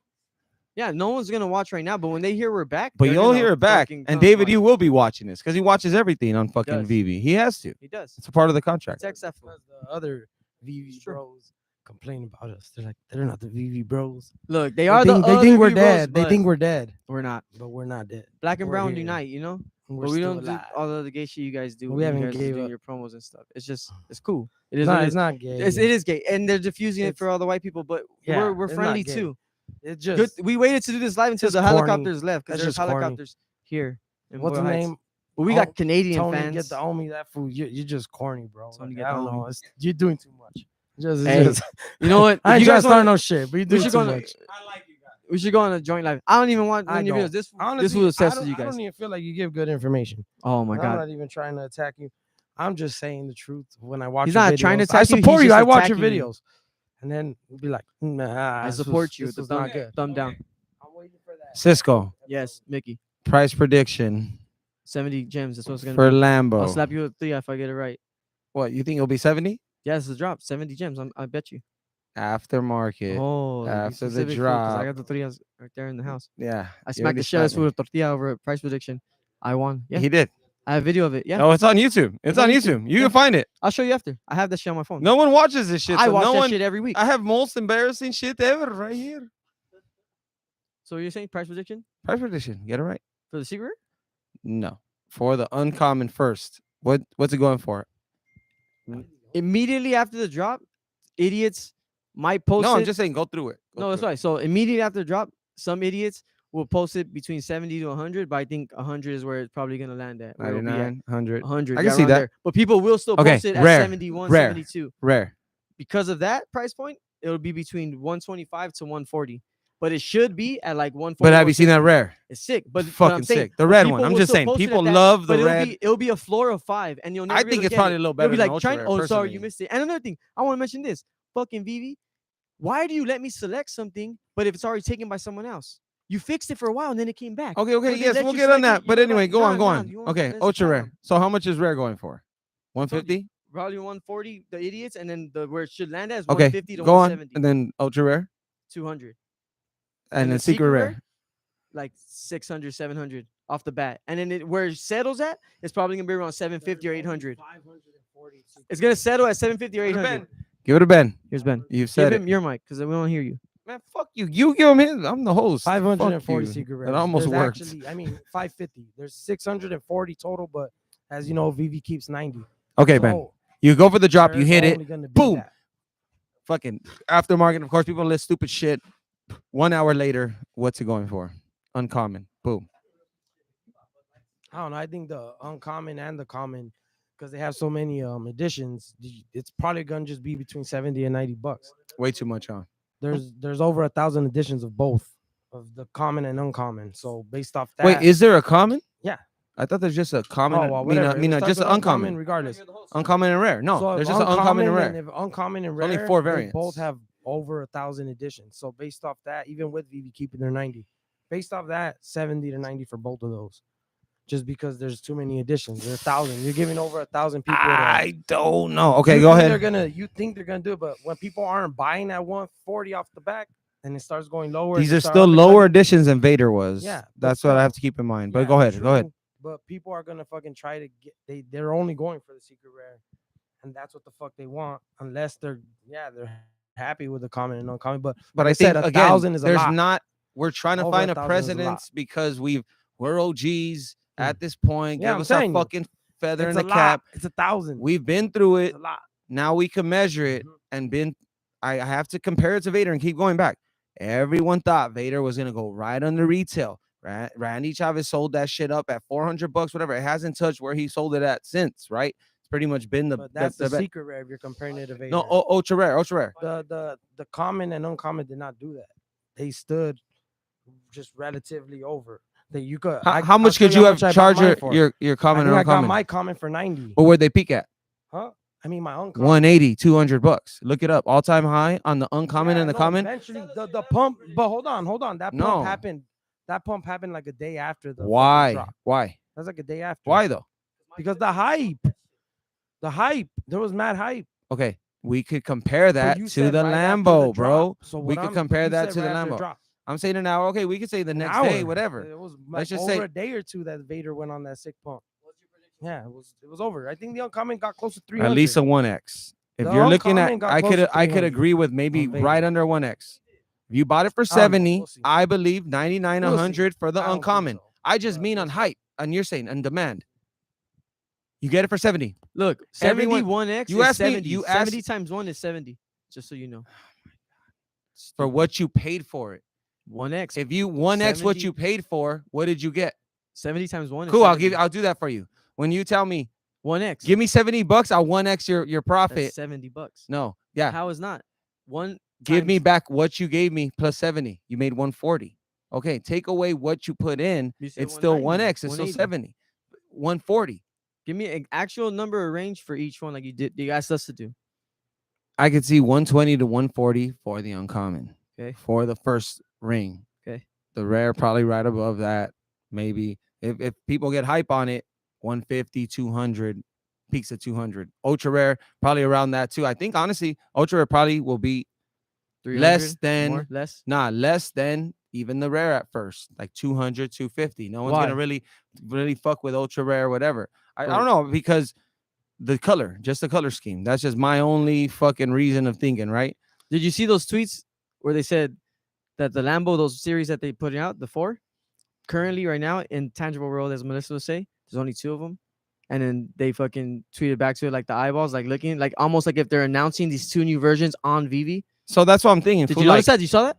Yeah, no one's gonna watch right now, but when they hear we're back, But they're you'll gonna hear it back. fucking And come David, watch. you will be watching this because he watches everything on fucking does. Veve. He has to. He does. It's a part of the contract. It's XF. Because the other VV True. bros complain about us. They're like, they're not the VV bros. Look, they They are think, the they think we're other bros, dead. They but think we're dead, we're not. but we're not dead. Black and We're brown here. unite, you know. We're But we still don't do alive. all the other gay shit you guys do. We when haven't you guys are gave doing up. your promos and stuff. It's just it's cool. It is. It's not, what it it's is. not gay. It is gay, and they're diffusing it It's- for all the white people. But Yeah, we're it's not friendly gay. too. It's Good. just We waited to do this live until just the corny. helicopters left because That's there's just corny. helicopters here. In what's the Boyle Heights. name? But we Oh, got Canadian Tony, fans. get the Omi that food. You're just corny, bro. Tony, Like, get I the don't know. Omi. You're doing too much. Just, Hey, just You know what? I If ain't you trying guys to start wanna- no shit, but you we doing should too go on. much. We should go on a joint live. I don't even want I any don't. videos. This Honestly, was obsessed I with you I guys. don't even feel like you give good information. Oh my I'm god. not even trying to attack you. I'm just saying the truth when I watch. He's your not trying to videos. I attack you, he's support you. just I watch your attacking you. videos, and then be like, nah, I this support was- you. This The was not thumb, good. thumb down. I'm waiting for that. Cisco, Yes, Mickey. price prediction. 70 gems. That's what it's gonna for be. Lambo. I'll slap you with 3 if I get it right. What, you think it'll be 70? Yeah, it's a drop. 70 gems. I bet you. Aftermarket. Oh, be after the specific, fool, 'cause I drop. got the 3 right there in the house. Yeah. I you smacked already the shit out of this slapped fool me. with a tortilla over a price prediction. I won. Yeah, He did. I have video of it. Yeah, Oh, it's on YouTube. It's on YouTube. You Yeah. can find it. I'll show you after. I have that shit on my phone. No one watches this shit. I so watch no that one. shit every week. I have most embarrassing shit ever right here. So you're saying price prediction Price prediction. Get it right. for the secret? No. For the uncommon first. What's it going for? Immediately after the drop, idiots might post No, it. I'm just saying go through it. Go No, that's through it. right. So immediately after the drop, some idiots will post it between 70 to 100, but I think 100 is where it's probably gonna land at. where it'll be at 99, 100. 100. I yeah, can see around that. there. But people will still Okay, post it rare, at 71, rare. 72. Rare. Because of that price point, it'll be between 125 to 140. But it should be at like 140. But have or you seen that 60. rare? It's sick. But I'm Fucking saying, sick. The but red one. people I'm will just still saying. post it at People that, love the but red. It'll be a floor of 5, and you'll never I be think able it's to get probably it. a little You'll better be than like ultra trying. rare. Oh, sorry, personally. you missed it. And another thing, I want to mention this. Fucking Vivi, why do you let me select something, but if it's already taken by someone else? You fixed it for a while and then it came back. Okay, So okay, they yes, let we'll you get on select it, that. you But were anyway, like, go on, nah, go nah, on. you want Okay, this ultra rare. time. So how much is rare going for? 150? Probably 140, the idiots, and then where it should land at is Okay, 150 to go on. 170. And then ultra rare 200. and the then secret rare. Like 600, 700 off the bat. And then where it settles at, it's probably going to be around 750 or 800. It's going to settle at 750 or 800. Give it a Ben. Here's Ben. You've Give said him it. your mic because we don't hear you. Man, fuck you. You give him his. I'm the host. 540 Fuck you. secret It rares. almost There's worked. Actually, I mean, 550. There's 640 total, but as you know, Vivi keeps 90. Okay, Ben. So You go for the drop. You there's hit it. only gonna be Boom. that. Fucking aftermarket. Of course, people list stupid shit. 1 hour later, what's it going for? Uncommon. Boom. I don't know. I think the uncommon and the common, because they have so many editions, it's probably gonna just be between 70 and 90 bucks. Way too much on. There's over 1,000 editions of both, of the common and uncommon. So based off that, Wait, is there a common? Yeah. I thought there's just a common. oh, well, Mina, whatever. It Mina, starts just with an uncommon. regardless. Uncommon and rare. No, So if there's just an uncommon and rare. if uncommon and Only rare, 4 they variants. both have over 1,000 editions. So based off that, even with Vivi keeping their 90, based off that, 70 to 90 for both of those. Just because there's too many editions, there's 1,000. You're giving over 1,000 people. I don't know. Okay, You go think ahead. You think they're gonna do it, but when people aren't buying at 140 off the back, and it starts going lower, These and are you start still lower undercutting- editions than Vader was. Yeah, but That's what I have still. to keep in mind. But Yeah, go ahead. Go ahead. true, But people are gonna fucking try to get. They're only going for the secret rare, and that's what the fuck they want, unless they're happy with the common and uncommon. But But like I think said, again, 1,000 is a there's lot. not. We're trying to Over find a 1,000 is a lot. precedence because we're OGs Mm. at this point. Yeah, Give I'm us our saying you. fucking feather It's in a the cap. lot. It's 1,000. We've been through It's it. a lot. Now we can measure it Mhm. and been. I have to compare it to Vader and keep going back. Everyone thought Vader was gonna go right under retail. Randy Chavez sold that shit up at $400, whatever. It hasn't touched where he sold it at since, right? It's pretty much been the. But that's the the secret rare if you're comparing it to Vader. no, ultra rare, ultra rare. The common and uncommon did not do that. They stood just relatively over. That you could. How much could you have charged your I common think and I got uncommon? my common for 90. But where'd they peak at? Huh? I mean my uncommon. 180, $200. Look it up. All time high on the uncommon Yeah, and the no, common. Eventually the pump. But hold on. That No. pump happened. That pump happened like a day after the fucking Why? drop. Why? That's like a day after. Why though? Because the hype. There was mad hype. Okay, we could compare But that you to said the right after Lambo, the bro. drop. So We what could compare you that said to the right after Lambo. drop. I'm saying an hour. Okay, we could say the An next hour. day, whatever. It was Let's like just over say- a day or two that Vader went on that sick pump. Yeah, it was over. I think the uncommon got close to 300. At least a 1x. If The you're looking uncommon at, got I close could to I could 300 agree with maybe on Vader. right under 1x. If you bought it for I don't know. 70, We'll see. I believe 99, We'll see. 100 for the I don't think uncommon. so, I just but mean we'll on see. hype, and you're saying on demand. You get it for 70. Look, Everyone- 71x you is asked me- 70. you 70 asked- times 1 is 70. Just so you know. For what you paid for it. 1x. If you 1x what 70 you paid for, what did you get? 70 times 1 is Cool, 70. I'll do that for you. When you tell me, 1x. give me $70, I'll 1x your profit. That's $70. No, yeah. How is not? One Give me times- back what you gave me plus 70. You made 140. Okay, take away what you put in. You said It's still 190, 1x. It's still 180. 70. 140. Give me an actual number or range for each one, like you asked us to do. I could see 120 to 140 for the uncommon. Okay. For the first ring. Okay. The rare probably right above that. Maybe If people get hype on it, 150, 200, peaks at 200. Ultra rare, probably around that too. I think honestly, ultra rare probably will be 300 less than more, less. less than even the rare at first, like 200, 250. No one's Why? gonna really fuck with ultra rare or whatever. I But- don't know, because the color, just the color scheme. That's just my only fucking reason of thinking, right? Did you see those tweets where they said that the Lambo, those series that they put out, the 4, currently right now in tangible world, as Melissa would say, there's only 2 of them. And then they fucking tweeted back to it like the eyeballs, like looking like almost like if they're announcing these 2 new versions on Veve. So that's what I'm thinking. Did fool, you notice like, that? You saw that?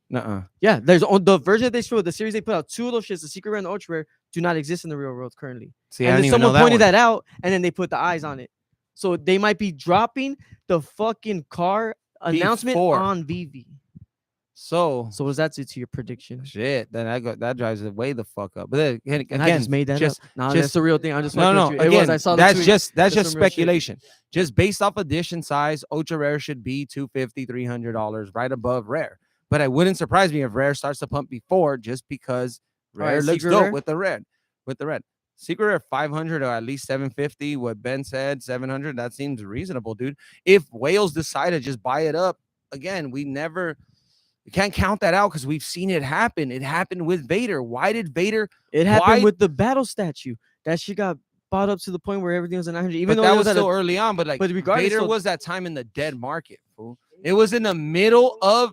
nuh-uh. Yeah, there's on the version that they showed, the series they put out, 2 of those shits, the secret rare and the ultra rare, do not exist in the real world currently. See, I And didn't then even know someone that pointed one. that out, and then they put the eyes on it. So they might be dropping the fucking car announcement Before. on Veve. So So what does that do to your prediction? shit, then that drives it way the fuck up. But then again, And I just made that just up. No, just- that's the real thing. I'm just no, fucking no. with you. It Again, was. I saw the that's tweet. just That's just some real shit. speculation. Just based off edition size, ultra rare should be $250, $300, right above rare. But it wouldn't surprise me if rare starts to pump before, just because All right, rare looks secret dope rare? with the red. Secret rare 500 or at least 750. What Ben said, 700. That seems reasonable, dude. If whales decide to just buy it up, again, we can't count that out because we've seen it happen. It happened with Vader. Why did Vader? It happened Why- with the battle statue. That shit got bought up to the point where everything was at 900. Even But though that it was at still a, early on. But like but regardless, Vader so- was that time in the dead market, fool. It was in the middle of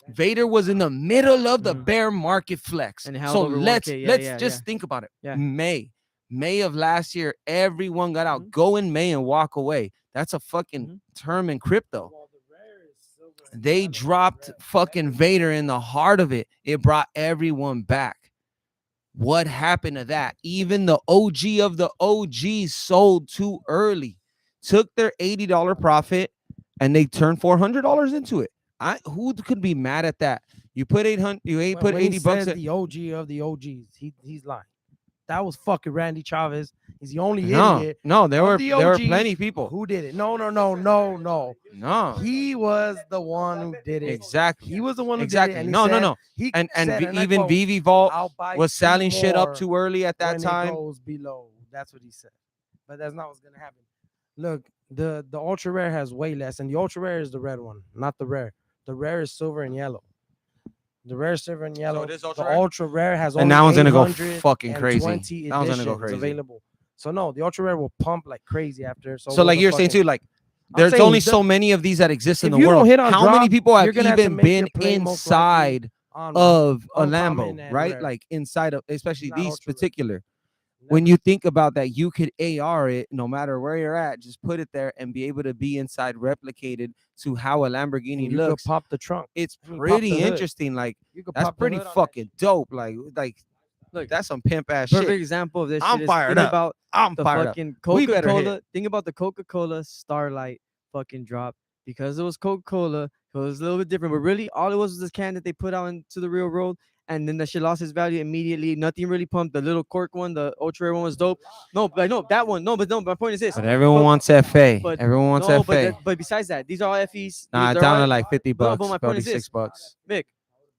Vader was in the middle of the Mhm. bear market flex. And it held So over let's 1K. Yeah, let's yeah, just yeah. think about it. Yeah. May of last year, everyone got out. Mhm. Go in May and walk away. That's a fucking Mhm. term in crypto. They dropped fucking Vader in the heart of it. It brought everyone back. What happened to that? Even the OG of the OGs sold too early, took their $80 profit, and they turned $400 into it. Who could be mad at that? You put 800, put When he 80 bucks. says the OG of the OGs, he's lying. That was fucking Randy Chavez. He's the only No, idiot. no, there of were the there were OGs plenty of people. Who did it? No. No, He was the one who did it. exactly, He was the one who exactly. did it. And he No, no, said- no. He And said, and I even quote, Veve Vault "I'll buy was two selling shit up more too early at that when time. It goes below." That's what he said. But that's not what's gonna happen. Look, the ultra rare has way less, and the ultra rare is the red one, not the rare. The rare is silver and yellow. The rare is silver and yellow. it is The ultra rare? ultra rare has And only that one's gonna go 820 fucking crazy. editions That one's gonna go crazy. available. So no, the ultra rare will pump like crazy after. So like you're saying too, like I'm there's saying only the- so many of these that exist in if the you don't world. hit on How many drop, people have you're gonna have to even make your been play most likely inside on of a uncommon Lambo, and right? rare. Like inside of, especially Not these ultra rare. particular. When you think about that, you could AR it no matter where you're at, just put it there and be able to be inside replicated to how a Lamborghini you looks. could pop the trunk. It's I mean, pop pretty the hood. interesting. Like You could that's pop the pretty hood on that fucking shit. dope. Like Look, that's some pimp ass perfect shit. example of this. I'm shit is fired think up. about I'm the fired up. fucking We better hit. Coca-Cola. Think about the Coca-Cola Starlight fucking drop because it was Coca-Cola. It was a little bit different, but really all it was this can that they put out into the real world, and then that shit lost its value immediately. Nothing really pumped. The little cork one, the ultra rare one was dope. No, but I know that one. No, but no. My point is this. But everyone But- wants FA. but Everyone wants no, FA. but besides that, these are all FEs. Nah, They're down all- to like 50 No, bucks, but my point is 36 this. bucks. Mick,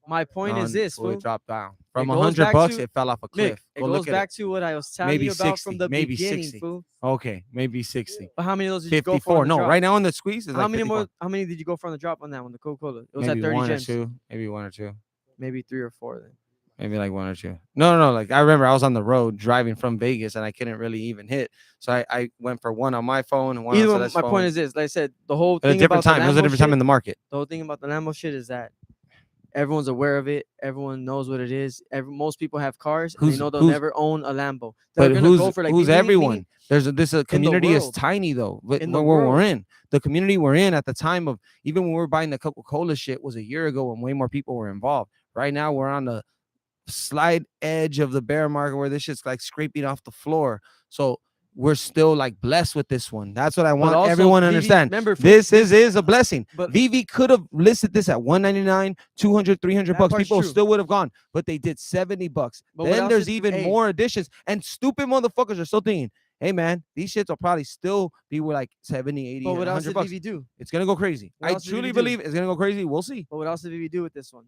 my point is this, Fool, fool. it dropped down. From goes 100 back bucks, to- it fell off a Mick, cliff. it Go goes look at back to what I was telling Maybe you about 60, from the maybe beginning, 60. fool. Okay, maybe 60. But how many of those did you go for? 54. on the No, drop? right now in the squeeze is How like many 54. more? How many did you go for on the drop on that one? The Coca-Cola. It was Maybe at 30 one gems. or two. Maybe one or two. Maybe 3 or 4 then. Maybe like one or two. No. Like I remember I was on the road driving from Vegas and I couldn't really even hit. So I went for one on my phone and one Either on way, Celeste's my phone. point is this. Like I said, the whole At a thing different about time. the It was a Lambo different time in shit- the market. The whole thing about the Lambo shit is that everyone's aware of it. Everyone knows what it is. Most people have cars and they Who's- know they'll who's- never own a Lambo. They're But gonna who's go for like who's ding, ding, ding, ding. everyone? This community is world. tiny though. But In the where we're world. in, the community we're in at the time of even when we were buying the Coca-Cola shit was a year ago when way more people were involved. Right now we're on the slight edge of the bear market where this shit's like scraping off the floor. So we're still like blessed with this one. That's what I But want also, everyone to Veve, understand. remember, fool, This is a blessing. But Veve could have listed this at 199, 200, 300 That bucks. part's People true. still would have gone, but they did 70 bucks. But what Then else there's did- even hey. more additions. And stupid motherfuckers are still thinking, hey man, these shits will probably still be worth like 70, 80, but what else 100 did bucks. Veve do? It's gonna go crazy. What I else did truly Veve do? believe it's gonna go crazy. We'll see. But what else did Veve do with this one?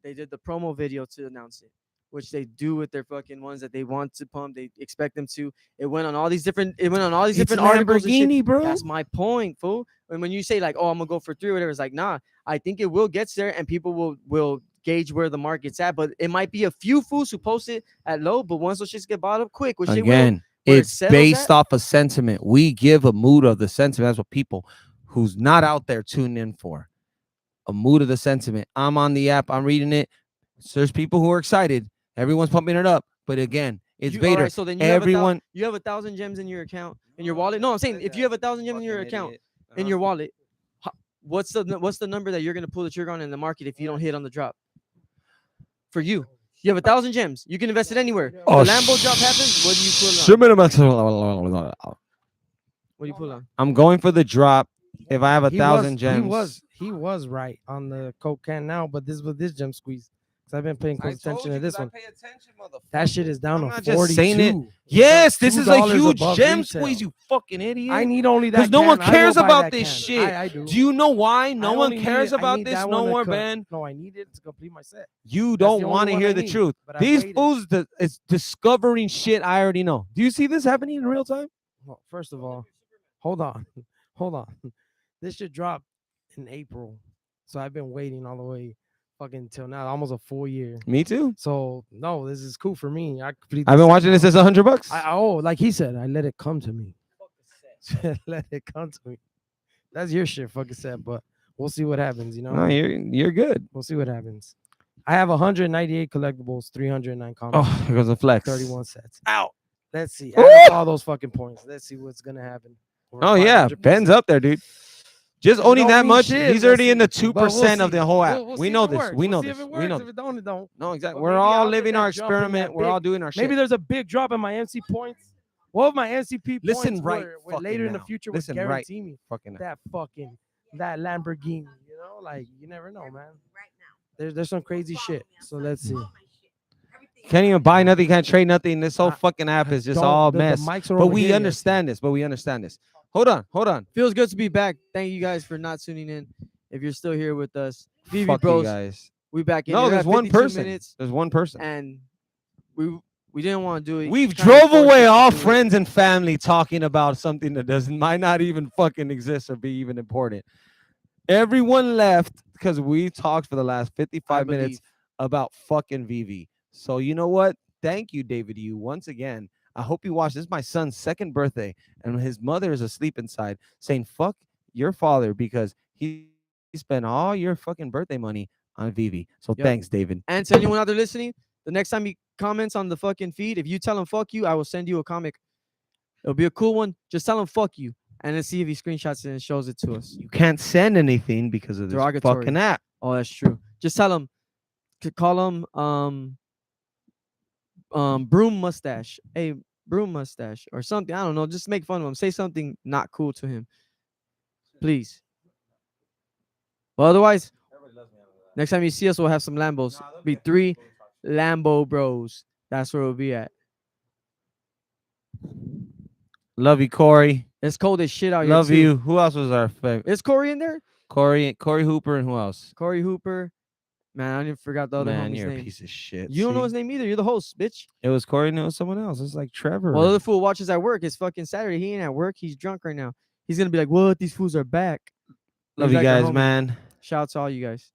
They did the promo video to announce it. which they do with their fucking ones that they want to pump. They expect them to. It went on all these different. It went on all these It's different articles. And shit. Lamborghini, bro. That's my point, fool. And when you say like, "Oh, I'm gonna go for 3 or whatever," it's like, nah. I think it will get there, and people will gauge where the market's at. But it might be a few fools who post it at low, but once those shits get bought up quick, which they will, Again, where it it's settles based at. off of sentiment. We give a mood of the sentiment. That's what people who's not out there tune in for. A mood of the sentiment. I'm on the app. I'm reading it. So there's people who are excited. Everyone's pumping it up. But again, it's All Vader. right, so then Everyone. you have 1,000 gems in your account, in your wallet. No, I'm saying if you have 1,000 gems in your account, in your wallet, what's the number that you're gonna pull the trigger on in the market if you don't hit on the drop? For you, you have 1,000 gems. You can invest it anywhere. Oh, the Lambo drop happens. What do you pull on? What do you pull on? I'm going for the drop. If I have He 1,000 was- gems, He was right on the Coke can now, but this was this gem squeeze. Because I've been paying close attention to this one. That shit is down I'm to not just 42. saying it. It's Yes, up this is a $2 huge above gem retail. squeeze, you fucking idiot. I need only that. 'Cause no one can. I will cares buy about that this can. shit. I do. Do you know why? No I one only need cares it- I about need this that no one to more, cut. man. No, I need it to complete my set. You That's the don't only want to one hear I the need, truth. but I These waited. fools, it's discovering shit I already know. Do you see this happening in real time? Well, first of all, hold on, hold on. This should drop in April, so I've been waiting all the way fucking till now, almost a full year. Me too. So no, this is cool for me. I complete I've the been set watching this now. as $100. Like he said, I let it come to me. Let it come to me. That's your shit, fucking set. But we'll see what happens. You know, No, you're good. we'll see what happens. I have 198 collectibles, 309 comics, Oh, here goes a flex. 31 sets. Ow. Let's see. Woo! Add up all those fucking points. Let's see what's gonna happen. Over Oh yeah, 500 Ben's pieces. up there, dude. Just It owning don't that mean much, shit, he's we'll already in the see. 2% But we'll of the see. whole app. We'll We see know if it this. works. We know We'll see this. if it We know works. this. If it don't, it don't. No, exactly. But We're maybe all I'll get living that our jump in that experiment. We're big- all doing our shit. Maybe there's a big drop in my MC points. What if my NCP Listen points right were fucking later in the now. future Listen would right guarantee me fucking now. that Lamborghini, you know? Like you never know, man. There's some crazy shit. So let's see. Can't even buy nothing, can't trade nothing. This whole I- fucking app is just Don't- all the mess. mics are But over we here, yes. understand this. But we understand this. Hold on. Feels good to be back. Thank you guys for not tuning in. If you're still here with us, Veve Fuck you Bros, guys. we back in. No, here there's at one 52 person. minutes, There's one person. and we didn't want to do it. We've kinda drove forced away us to all do it. friends and family talking about something that might not even fucking exist or be even important. Everyone left because we talked for the last 55 I minutes about fucking Veve. So you know what? Thank you, David. You once again. I hope you watch. This is my son's second birthday, and his mother is asleep inside, saying "fuck your father" because he spent all your fucking birthday money on Veve. So Yep. thanks, David. And to anyone out there listening, the next time he comments on the fucking feed, if you tell him fuck you, I will send you a comic. It'll be a cool one. Just tell him fuck you, and then see if he screenshots it and shows it to us. You can't send anything because of this Derogatory. fucking app. Oh, that's true. Just tell him to call him broom mustache. Hey, broom mustache or something. I don't know. Just make fun of him. Say something not cool to him. Please. But otherwise, next time you see us, we'll have some Lambos. Be 3 Lambo bros. That's where we'll be at. Love you, Corey. It's cold as shit out here. Love too. you. Who else was our favorite? Is Corey in there? Corey Hooper, and who else? Corey Hooper. Man, I even forgot the other Man, homie's you're a name. piece of shit. You don't know see? his name either. You're the host, bitch. It was Corey, and it was someone else. It's like Trevor. Well, the other fool watches at work. It's fucking Saturday. He ain't at work. He's drunk right now. He's gonna be like, "What? These fools are back." Love He's you like our guys, homie. man. Shout out to all you guys.